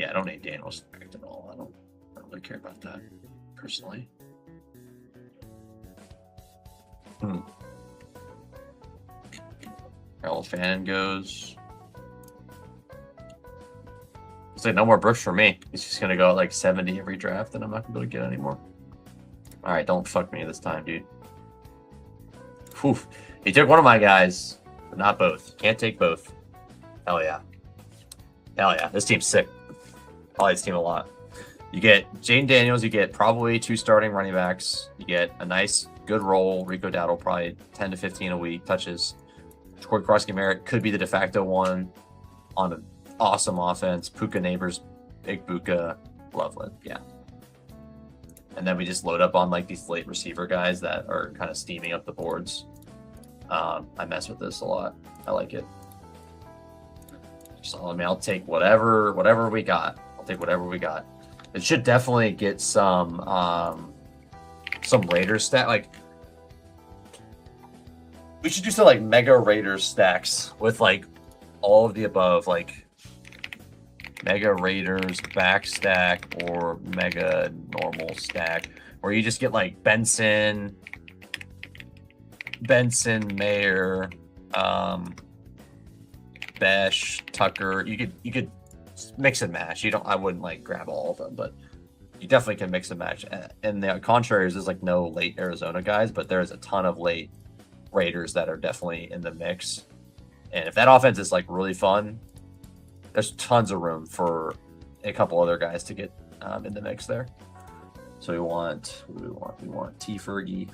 I don't need Daniels at all. I don't really care about that personally. Harold Fannin goes. It's like no more Brooks for me. He's just gonna go at like 70 every draft, and I'm not gonna be able to get any more. All right, don't fuck me this time, dude. Whew. He took one of my guys, but not both. Can't take both. Hell yeah. Hell yeah, this team's sick. I like this team a lot. You get Jane Daniels, you get probably 2 starting running backs. You get a nice, good roll. Rico Dowdle, probably 10 to 15 a week touches. Corey Krosky-Merritt could be the de facto one on an awesome offense. Puka Neighbors, Big Puka, Loveland, yeah. And then we just load up on like these late receiver guys that are kind of steaming up the boards. I mess with this a lot. I like it. So I mean, I'll take whatever we got. I'll take whatever we got. It should definitely get some Raiders stat. Like we should do some like mega Raiders stacks with like all of the above, like mega Raiders back stack or mega normal stack, where you just get like Benson, Mayer, Besh, Tucker. You could mix and match. I wouldn't like grab all of them, but you definitely can mix and match. And the contrary is there's like no late Arizona guys, but there's a ton of late Raiders that are definitely in the mix. And if that offense is like really fun, there's tons of room for a couple other guys to get in the mix there. So we want T Fergie.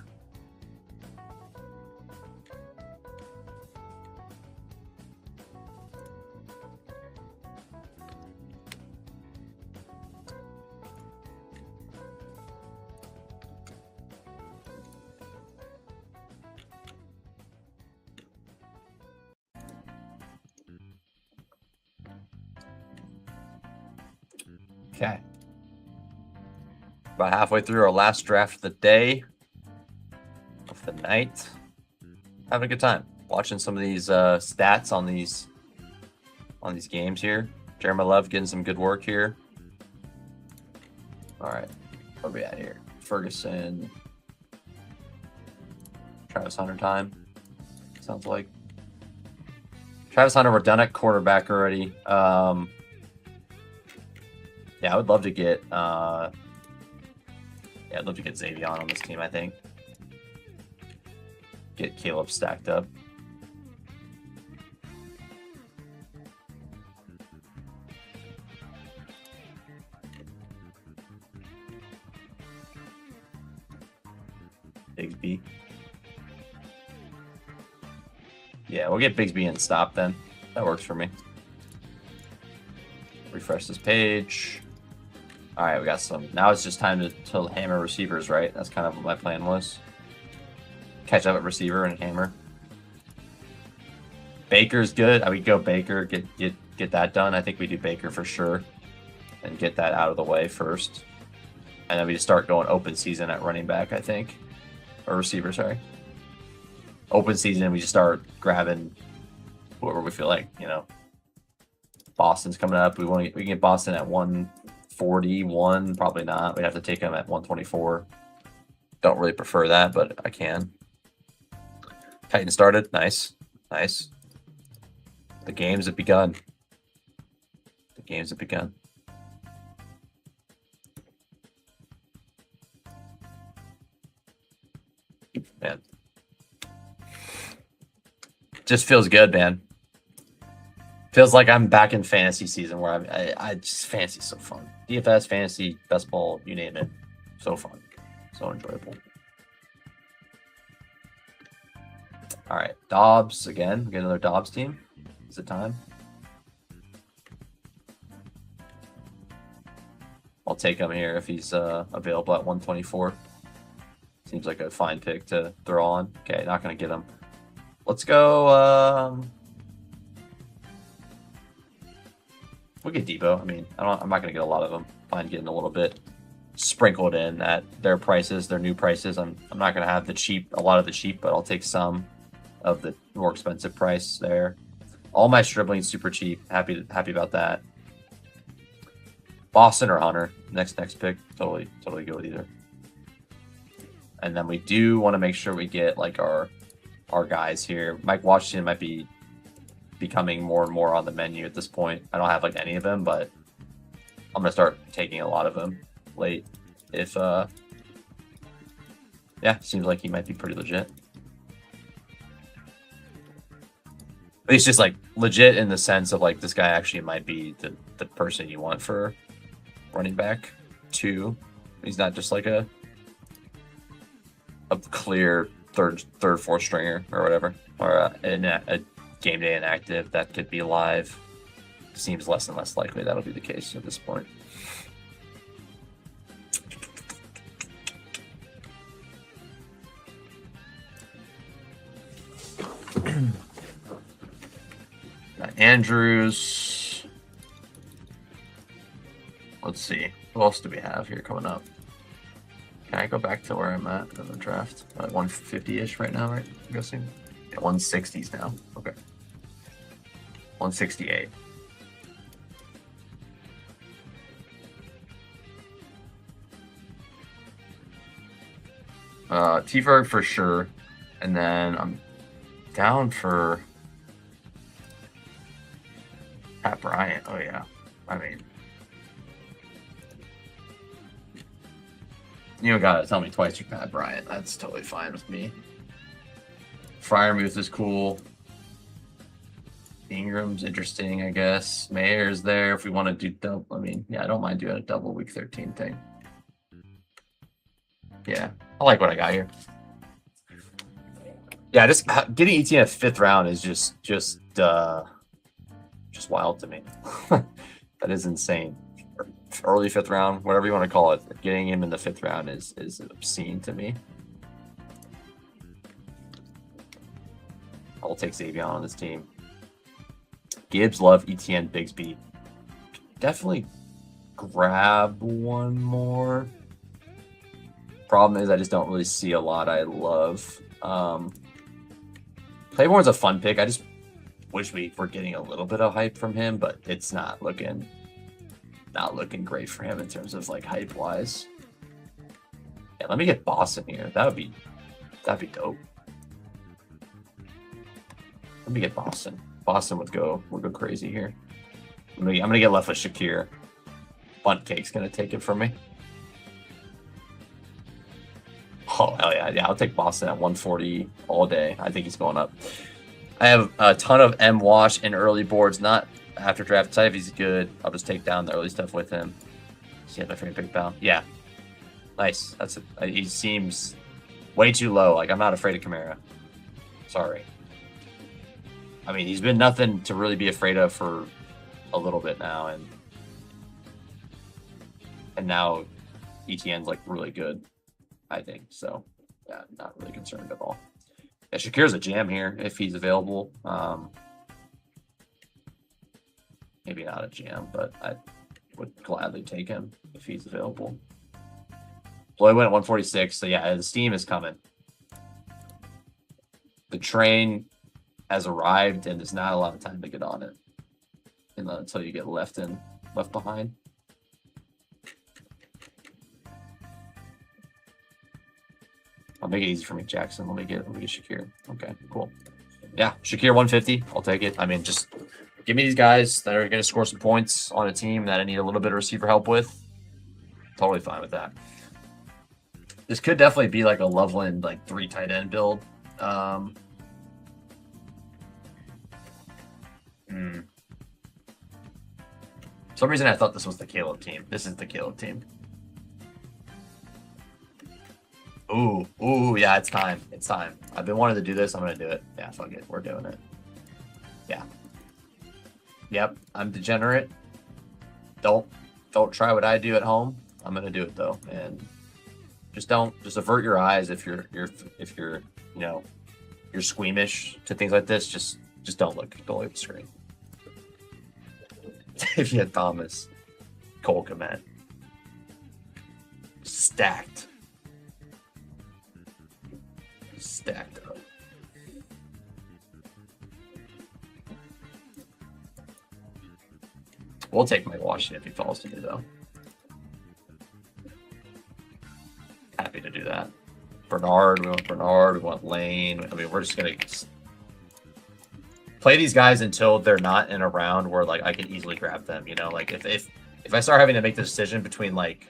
Okay. About halfway through our last draft of the day, of the night. Having a good time watching some of these stats on these games here. Jeremy Love getting some good work here. All right, where are we at here? Ferguson, Travis Hunter time. Sounds like Travis Hunter. We're done at quarterback already. Yeah, I would love to get I'd love to get Xavier on this team, I think. Get Caleb stacked up. Bigsby. Yeah, we'll get Bigsby and stop then. That works for me. Refresh this page. All right, we got some. Now it's just time to hammer receivers, right? That's kind of what my plan was. Catch up at receiver and hammer. Baker's good. I would go Baker. Get that done. I think we do Baker for sure, and get that out of the way first. And then we just start going open season at running back, I think, or receiver. Sorry. Open season, we just start grabbing whoever we feel like. You know, Boston's coming up. We can get Boston at 141. Probably not. We'd have to take him at 124. Don't really prefer that, but I can. Titan started. Nice. Nice. The games have begun. The games have begun. Man. Just feels good, man. Feels like I'm back in fantasy season where I just fantasy's so fun. DFS, fantasy, best ball, you name it. So fun. So enjoyable. All right, Dobbs again. We get another Dobbs team. Is it time? I'll take him here if he's available at 124. Seems like a fine pick to throw on. Okay, not gonna get him. Let's go. We'll get Debo. I mean, I'm not gonna get a lot of them. Fine getting a little bit sprinkled in at their prices, their new prices. I'm not gonna have a lot of the cheap, but I'll take some of the more expensive price there. All my Stribling's super cheap. Happy about that. Boston or Hunter. Next pick. Totally go with either. And then we do want to make sure we get like our guys here. Mike Washington might be becoming more and more on the menu at this point. I don't have like any of them, but I'm gonna start taking a lot of them late. If yeah, seems like he might be pretty legit. It's just like legit in the sense of like this guy actually might be the person you want for running back 2. He's not just like a clear third, fourth stringer or whatever, or a game day inactive that could be live. Seems less and less likely that'll be the case at this point. Andrews. Let's see. Who else do we have here coming up? Can I go back to where I'm at in the draft? 150-ish right now, right? I'm guessing. Yeah, 160s now. Okay. 168. T-Ferg for sure. And then I'm down for Pat Bryant. Oh, yeah. I mean, you don't gotta tell me twice you're Pat Bryant. That's totally fine with me. Fryermuth is cool. Ingram's interesting, I guess. Mayer's there if we want to do double. I mean, yeah, I don't mind doing a double week 13 thing. Yeah, I like what I got here. Yeah, just getting ETN at 5th round is just wild to me. That is insane. Early 5th round, whatever you want to call it, getting him in the 5th round is obscene to me. I'll take Xavier on this team. Gibbs, Love, ETN, Bigsby. Definitely grab one more. Problem is I just don't really see a lot I love. Claiborne's a fun pick. I just wish we were getting a little bit of hype from him, but it's not looking great for him in terms of like hype wise. Yeah, let me get Boston here. That'd be dope. Let me get Boston. Boston would go crazy here. I'm gonna get left with Shakir. Bunt Cake's gonna take it from me. Oh hell yeah, yeah! I'll take Boston at 140 all day. I think he's going up. I have a ton of M Wash in early boards, not after draft type. He's good. I'll just take down the early stuff with him. See if I freaking pick down. Yeah, nice. That's it. He seems way too low. Like I'm not afraid of Kamara. Sorry. I mean, he's been nothing to really be afraid of for a little bit now, and now ETN's like really good, I think. So yeah, not really concerned at all. Yeah, Shakir's a jam here if he's available. Maybe not a jam, but I would gladly take him if he's available. Floyd went at 146, so yeah, the steam is coming. The train has arrived, and there's not a lot of time to get on it until you get left behind. I'll make it easy for me, Jackson. Let me get Shakir. Okay, cool. Yeah, Shakir 150. I'll take it. I mean, just give me these guys that are going to score some points on a team that I need a little bit of receiver help with. Totally fine with that. This could definitely be like a Loveland like 3 tight end build. For some reason I thought this was the Caleb team. This is the Caleb team. Ooh, yeah, it's time. It's time. I've been wanting to do this. I'm gonna do it. Yeah, fuck it. We're doing it. Yeah. Yep, I'm degenerate. Don't try what I do at home. I'm gonna do it though, and just avert your eyes if you're you're squeamish to things like this. Just don't look at the screen. If you had Thomas, Cole Kmet, stacked up. We'll take Mike Washington if he falls to me, though. Happy to do that. Bernard, we want Lane. I mean, we're just gonna play these guys until they're not in a round where like I can easily grab them. You know, like if I start having to make the decision between like,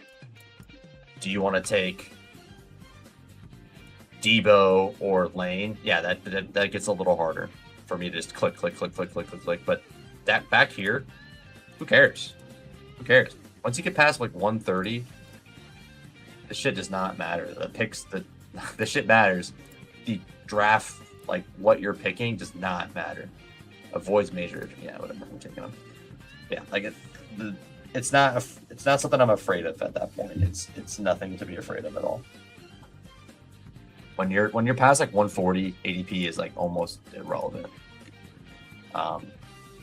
do you want to take Debo or Lane? Yeah, that gets a little harder for me to just click. But that back here, who cares? Who cares? Once you get past like 130, the shit does not matter. The picks, the shit matters. The draft, like what you're picking, does not matter. Avoids major, yeah, whatever. I'm taking them. Yeah, like it's not something I'm afraid of at that point. It's nothing to be afraid of at all. When you're past like 140, ADP is like almost irrelevant.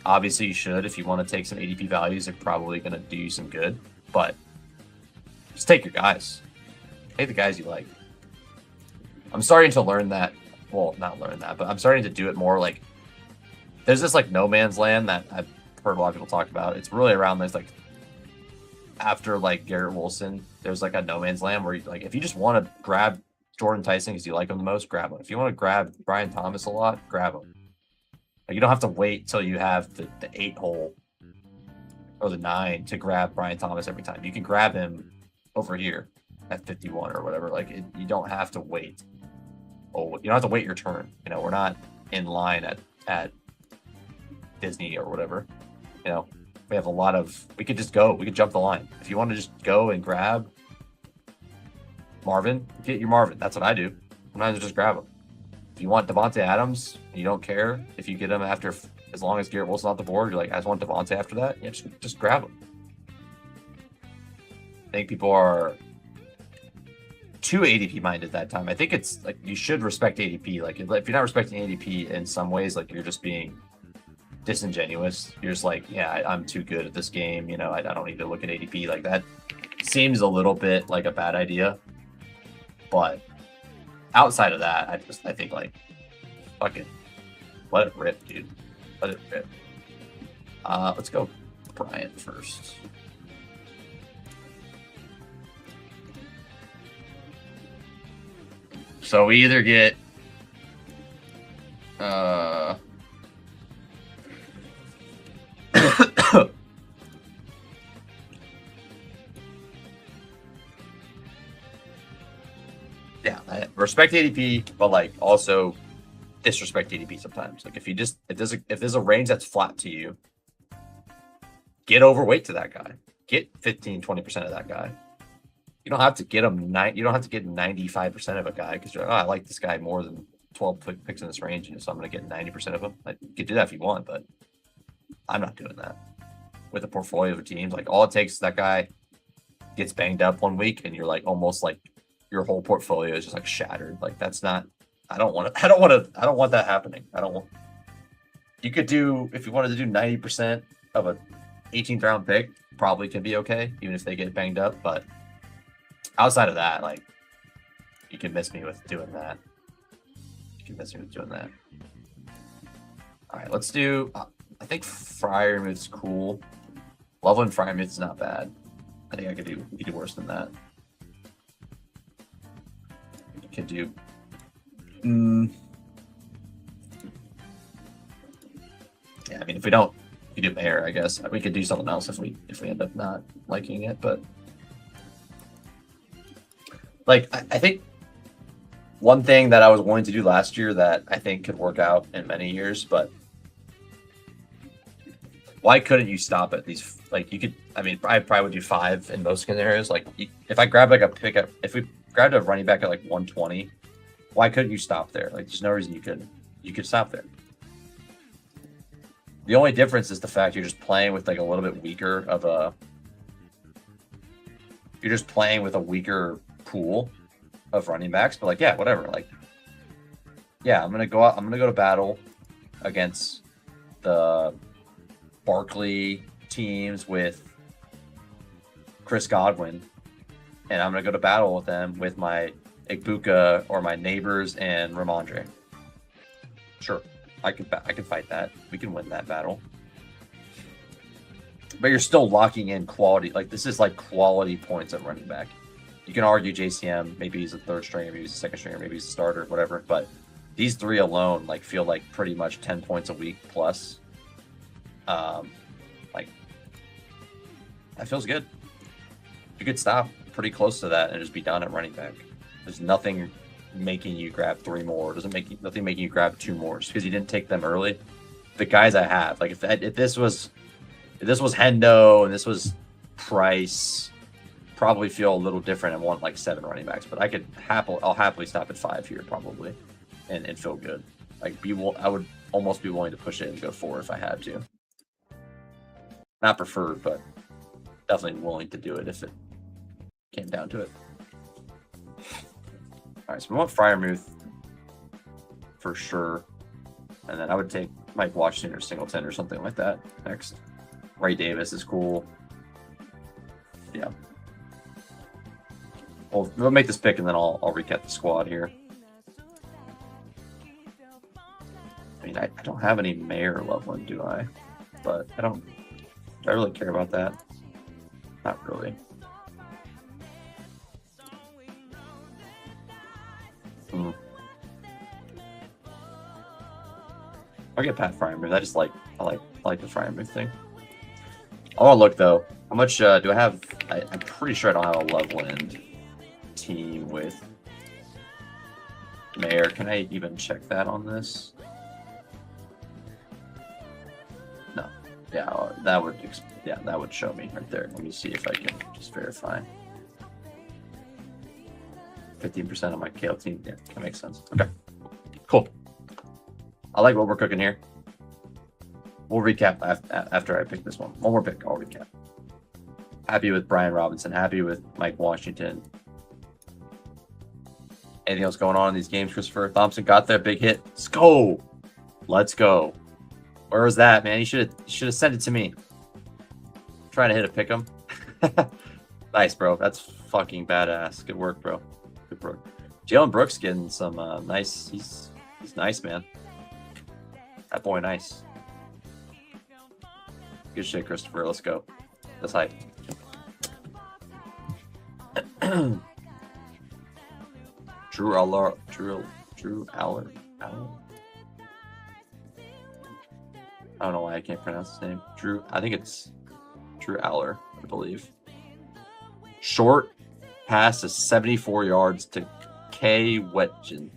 Obviously you should, if you want to take some ADP values, they're probably going to do you some good, but just take your guys. Take the guys you like. I'm starting to learn that. Well, not learn that, but I'm starting to do it more. Like, there's this like no man's land that I've heard a lot of people talk about. It's really around this, like, after like Garrett Wilson, there's like a no man's land where you, like, if you just want to grab Jordan Tyson because you like him the most, grab him. If you want to grab Brian Thomas a lot, grab him. Like, you don't have to wait till you have the 8 hole or the 9 to grab Brian Thomas every time. You can grab him over here at 51 or whatever. Like, you don't have to wait. Oh, you don't have to wait your turn. You know, we're not in line at Disney or whatever. You know, we have a lot of, we could just go. We could jump the line. If you want to just go and grab Marvin, get your Marvin. That's what I do. Sometimes I just grab him. If you want Devontae Adams, you don't care if you get him after, as long as Garrett Wilson's on the board, you're like, I just want Devontae after that. Yeah, just grab him. I think people are too ADP minded that time. I think it's like, you should respect ADP. Like, if you're not respecting ADP in some ways, like, you're just being disingenuous. You're just like, yeah, I'm too good at this game. You know, I don't need to look at ADP. Like, that seems a little bit like a bad idea. But outside of that, I think, like, fucking let it rip, dude. Let it rip. Let's go Bryant first. So we either get yeah, I respect ADP, but like also disrespect ADP sometimes. Like, if there's a range that's flat to you, get overweight to that guy. Get 15-20% of that guy. You don't have to get him you don't have to get 95% of a guy because you're like, oh, I like this guy more than 12 picks in this range, and so I'm going to get 90% of him. Like, you can do that if you want, but I'm not doing that with a portfolio of teams. Like, all it takes is that guy gets banged up one week, and you're like, almost like your whole portfolio is just like shattered. Like, that's not. I don't want that happening. You could do, if you wanted to do 90% of a 18th round pick, probably could be okay, even if they get banged up, but outside of that, like, you can miss me with doing that. All right, let's do, I think Freiermuth's cool. Loveland Freiermuth's not bad. I think I could do worse than that. You could do, yeah, I mean, if we don't, you do Mayor, I guess. We could do something else if we end up not liking it, but like, I think one thing that I was wanting to do last year that I think could work out in many years, but why couldn't you stop at these? Like, you could, I mean, I probably would do 5 in most scenarios. Like, if I grab like a pickup, if we grabbed a running back at like 120, why couldn't you stop there? Like, there's no reason you could stop there. The only difference is the fact you're just playing with like a little bit weaker of a, you're just playing with a weaker pool of running backs, but like, yeah, whatever. Like, yeah, I'm gonna go to battle against the Barkley teams with Chris Godwin, and I'm gonna go to battle with them with my Puka or my neighbors and Ramondre. Sure, I can fight that. We can win that battle. But you're still locking in quality. Like, this is like quality points at running back. You can argue JCM, maybe he's a third stringer, maybe he's a second stringer, maybe he's a starter, whatever. But these 3 alone, like, feel like pretty much 10 points a week plus. Like, that feels good. You could stop pretty close to that and just be done at running back. There's nothing making you grab 3 more. Doesn't make nothing making you grab 2 more just because you didn't take them early. The guys I have, like if this was Hendo and this was Price, probably feel a little different and want like 7 running backs. But I'll happily stop at 5 here probably, and feel good. Like I would almost be willing to push it and go 4 if I had to. Not preferred, but definitely willing to do it if it came down to it. All right, so we want Freiermuth for sure. And then I would take Mike Washington or Singleton or something like that next. Ray Davis is cool. Yeah. We'll make this pick and then I'll recap the squad here. I mean, I don't have any Mayer Loveland, do I? But do I really care about that? Not really. I'll get Pat Freiermuth. I like the Freiermuth thing. I want to look though. How much do I have? I'm pretty sure I don't have a Loveland team with Mayer. Can I even check that on this? No. Yeah, that would show me right there. Let me see if I can just verify. 15% of my KL team. Yeah, that makes sense. Okay, cool. I like what we're cooking here. We'll recap after I pick this one. One more pick, I'll recap. Happy with Brian Robinson. Happy with Mike Washington. Anything else going on in these games, Christopher? Thompson got that big hit. Let's go. Let's go. Where was that, man? You should have sent it to me. I'm trying to hit a pick 'em. Nice, bro. That's fucking badass. Good work, bro. Good work. Jalen Brooks getting some nice. He's nice, man. That boy nice. Good shit, Christopher. Let's go. That's hype. Drew Aller. I don't know why I can't pronounce his name. I think it's Drew Aller, I believe. Short pass is 74 yards to K. Wetjen.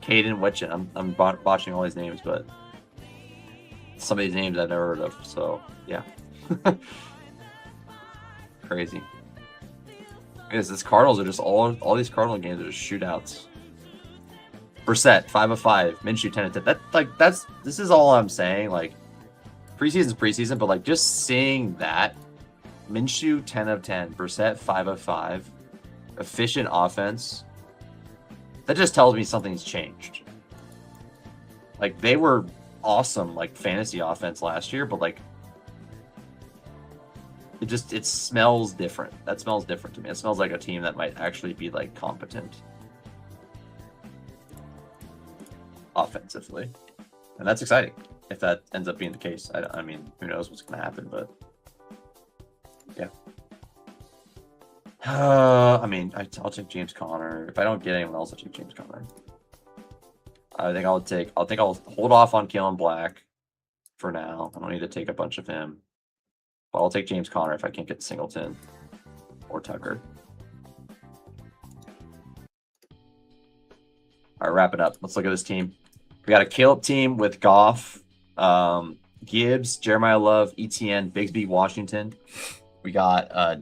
Caden Wetjen. I'm botching all these names, but some of these names I've never heard of. So, yeah. Crazy. Because this Cardinals are just all these Cardinal games are just shootouts. Brissett, 5 of 5. Minshew, 10 of 10. This is all I'm saying. Like, preseason's preseason, but like just seeing that. Minshew, 10 of 10. Brissett, 5 of 5. Efficient offense. That just tells me something's changed. Like, they were awesome, like, fantasy offense last year, but like, it smells different. That smells different to me. It smells like a team that might actually be like competent offensively, and that's exciting if that ends up being the case. I mean, who knows what's going to happen, but yeah. I mean, I'll take James Conner. If I don't get anyone else, I'll take James Conner. I think I'll hold off on Keelan Black for now. I don't need to take a bunch of him. But I'll take James Conner if I can't get Singleton or Tucker. All right, wrap it up. Let's look at this team. We got a Caleb team with Goff, Gibbs, Jeremiah Love, ETN, Bigsby, Washington. We got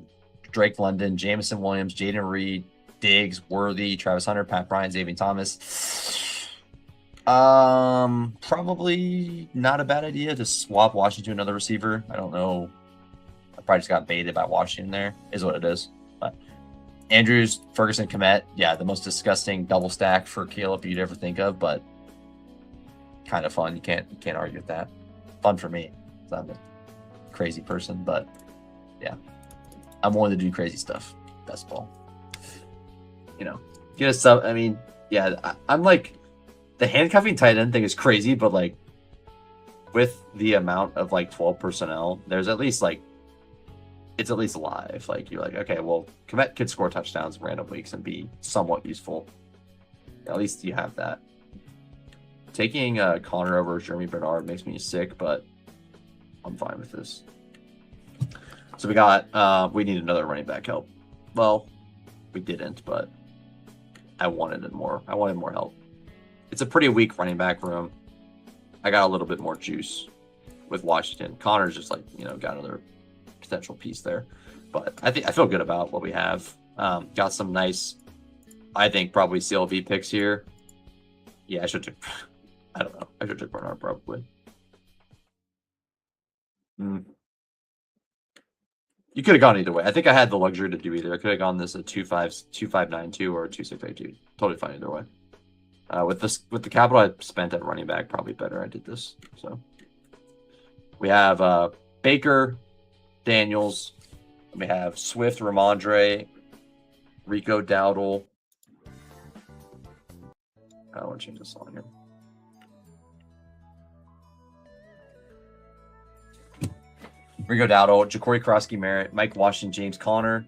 Drake London, Jamison Williams, Jaden Reed, Diggs, Worthy, Travis Hunter, Pat Bryant, Xavier Thomas. Probably not a bad idea to swap Washington to another receiver. I don't know. I probably just got baited by Washington there, is what it is. But Andrews, Ferguson, Kmet, yeah, the most disgusting double stack for Caleb you'd ever think of, but kind of fun. You can't argue with that. Fun for me. I'm a crazy person, but yeah, I'm willing to do crazy stuff. Best ball. You know, get us some. I mean, yeah, I'm like, the handcuffing tight end thing is crazy, but like with the amount of like 12 personnel, there's at least like, it's at least alive. Like, you're like, okay, well, Kmet could score touchdowns in random weeks and be somewhat useful. At least you have that. Taking Connor over Jeremy Bernard makes me sick, but I'm fine with this. So we got, we need another running back help. Well, we didn't, but I wanted more help. It's a pretty weak running back room. I got a little bit more juice with Washington. Connor's just like, got another potential piece there. But I feel good about what we have. Got some nice, I think, probably CLV picks here. Yeah, I don't know. I should take Bernard probably. You could have gone either way. I think I had the luxury to do either. I could have gone this at 2.592 or 2.682. Totally fine either way. With the capital I spent at running back, probably better I did this. So we have Baker, Daniels. We have Swift, Ramondre, Rico Dowdle. I want to change this line here. Rico Dowdle, Ja'Cory Krosky Merritt, Mike Washington, James Conner,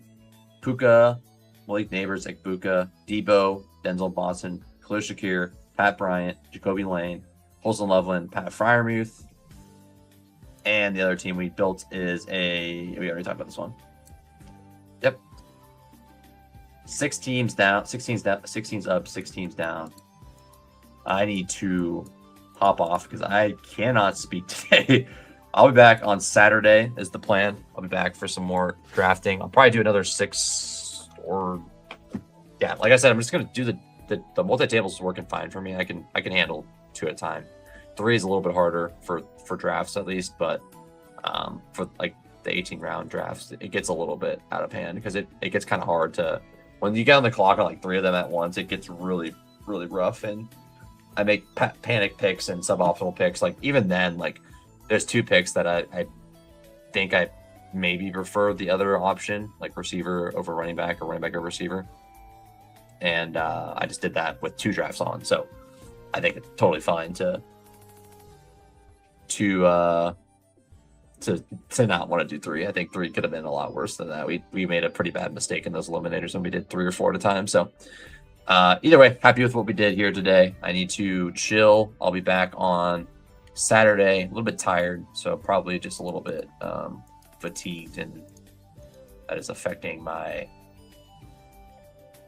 Puka, Malik Neighbors, Buka, Debo, Denzel Boston, Khalil Shakir, Pat Bryant, Jacoby Lane, Holson Loveland, Pat Freiermuth. And the other team we built is we already talked about this one. Yep. 6 teams down, 6 teams down, 6 teams up, 6 teams down. I need to hop off because I cannot speak today. I'll be back on Saturday is the plan. I'll be back for some more drafting. I'll probably do another 6 or yeah, like I said, I'm just gonna do the multi-tables is working fine for me. I can handle 2 at a time. 3 is a little bit harder for drafts at least, but for like the 18 round drafts, it gets a little bit out of hand because it gets kind of hard to when you get on the clock on like 3 of them at once, it gets really, really rough. And I make panic picks and suboptimal picks. Like even then, like there's 2 picks that I think I maybe prefer the other option, like receiver over running back or running back over receiver. And I just did that with 2 drafts on. So I think it's totally fine to not want to do 3. I think 3 could have been a lot worse than that. We made a pretty bad mistake in those eliminators when we did 3 or 4 at a time. So either way, happy with what we did here today. I need to chill. I'll be back on Saturday, a little bit tired, so probably just a little bit fatigued, and that is affecting my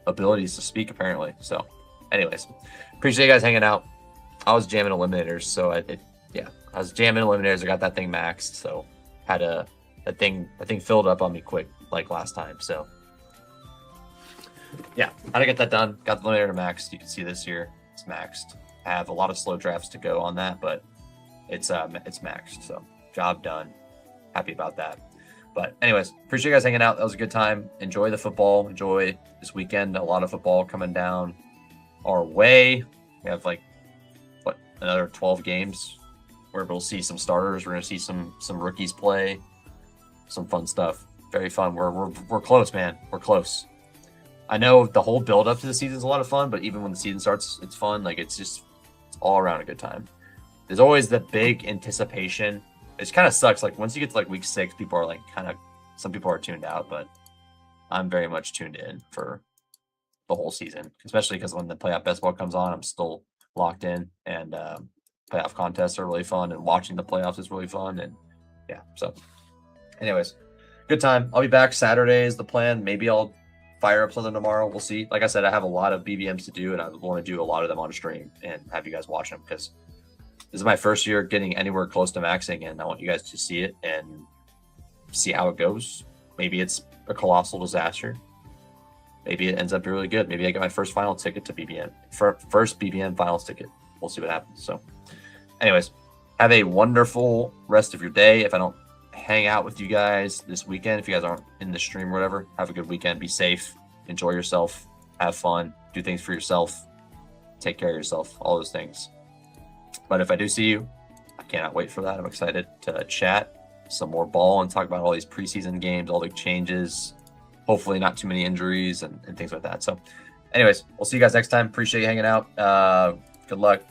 abilities to speak apparently. So anyways, appreciate you guys hanging out. I was jamming eliminators, so I was jamming eliminators. I got that thing maxed, so had that thing filled up on me quick like last time. So yeah, how to get that done. Got the eliminator maxed. You can see this here, it's maxed. I have a lot of slow drafts to go on that, but it's maxed, so job done. Happy about that. But anyways, appreciate you guys hanging out. That was a good time. Enjoy the football. Enjoy this weekend. A lot of football coming down our way. We have like another 12 games where we'll see some starters. We're gonna see some rookies play, some fun stuff. Very fun. We're close, man. We're close. I know the whole build up to the season is a lot of fun, but even when the season starts, it's fun. Like it's all around a good time. There's always the big anticipation. It kind of sucks. Like once you get to like week 6, people are like some people are tuned out, but I'm very much tuned in for the whole season, especially because when the playoff Bestball comes on, I'm still locked in, and playoff contests are really fun, and watching the playoffs is really fun. And yeah, so anyways, good time. I'll be back Saturday is the plan. Maybe I'll fire up something tomorrow. We'll see. Like I said, I have a lot of BBMs to do, and I want to do a lot of them on stream and have you guys watch them because this is my first year getting anywhere close to maxing, and I want you guys to see it and see how it goes. Maybe it's a colossal disaster. Maybe it ends up really good. Maybe I get my first final ticket to BBM. First BBM finals ticket. We'll see what happens. So anyways, have a wonderful rest of your day. If I don't hang out with you guys this weekend, if you guys aren't in the stream or whatever, have a good weekend. Be safe. Enjoy yourself. Have fun. Do things for yourself. Take care of yourself. All those things. But if I do see you, I cannot wait for that. I'm excited to chat some more ball and talk about all these preseason games, all the changes, hopefully not too many injuries and things like that. So anyways, we'll see you guys next time. Appreciate you hanging out. Good luck.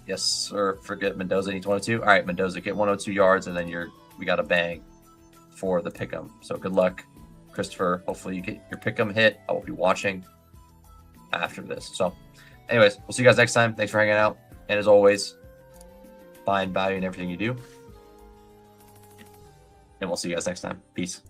Yes, sir. Forget Mendoza needs 102. All right, Mendoza, get 102 yards, and then we got a bang for the pick'em. So good luck, Christopher. Hopefully you get your pick'em hit. I will be watching after this. So anyways, we'll see you guys next time. Thanks for hanging out. And as always, find value in everything you do. And we'll see you guys next time. Peace.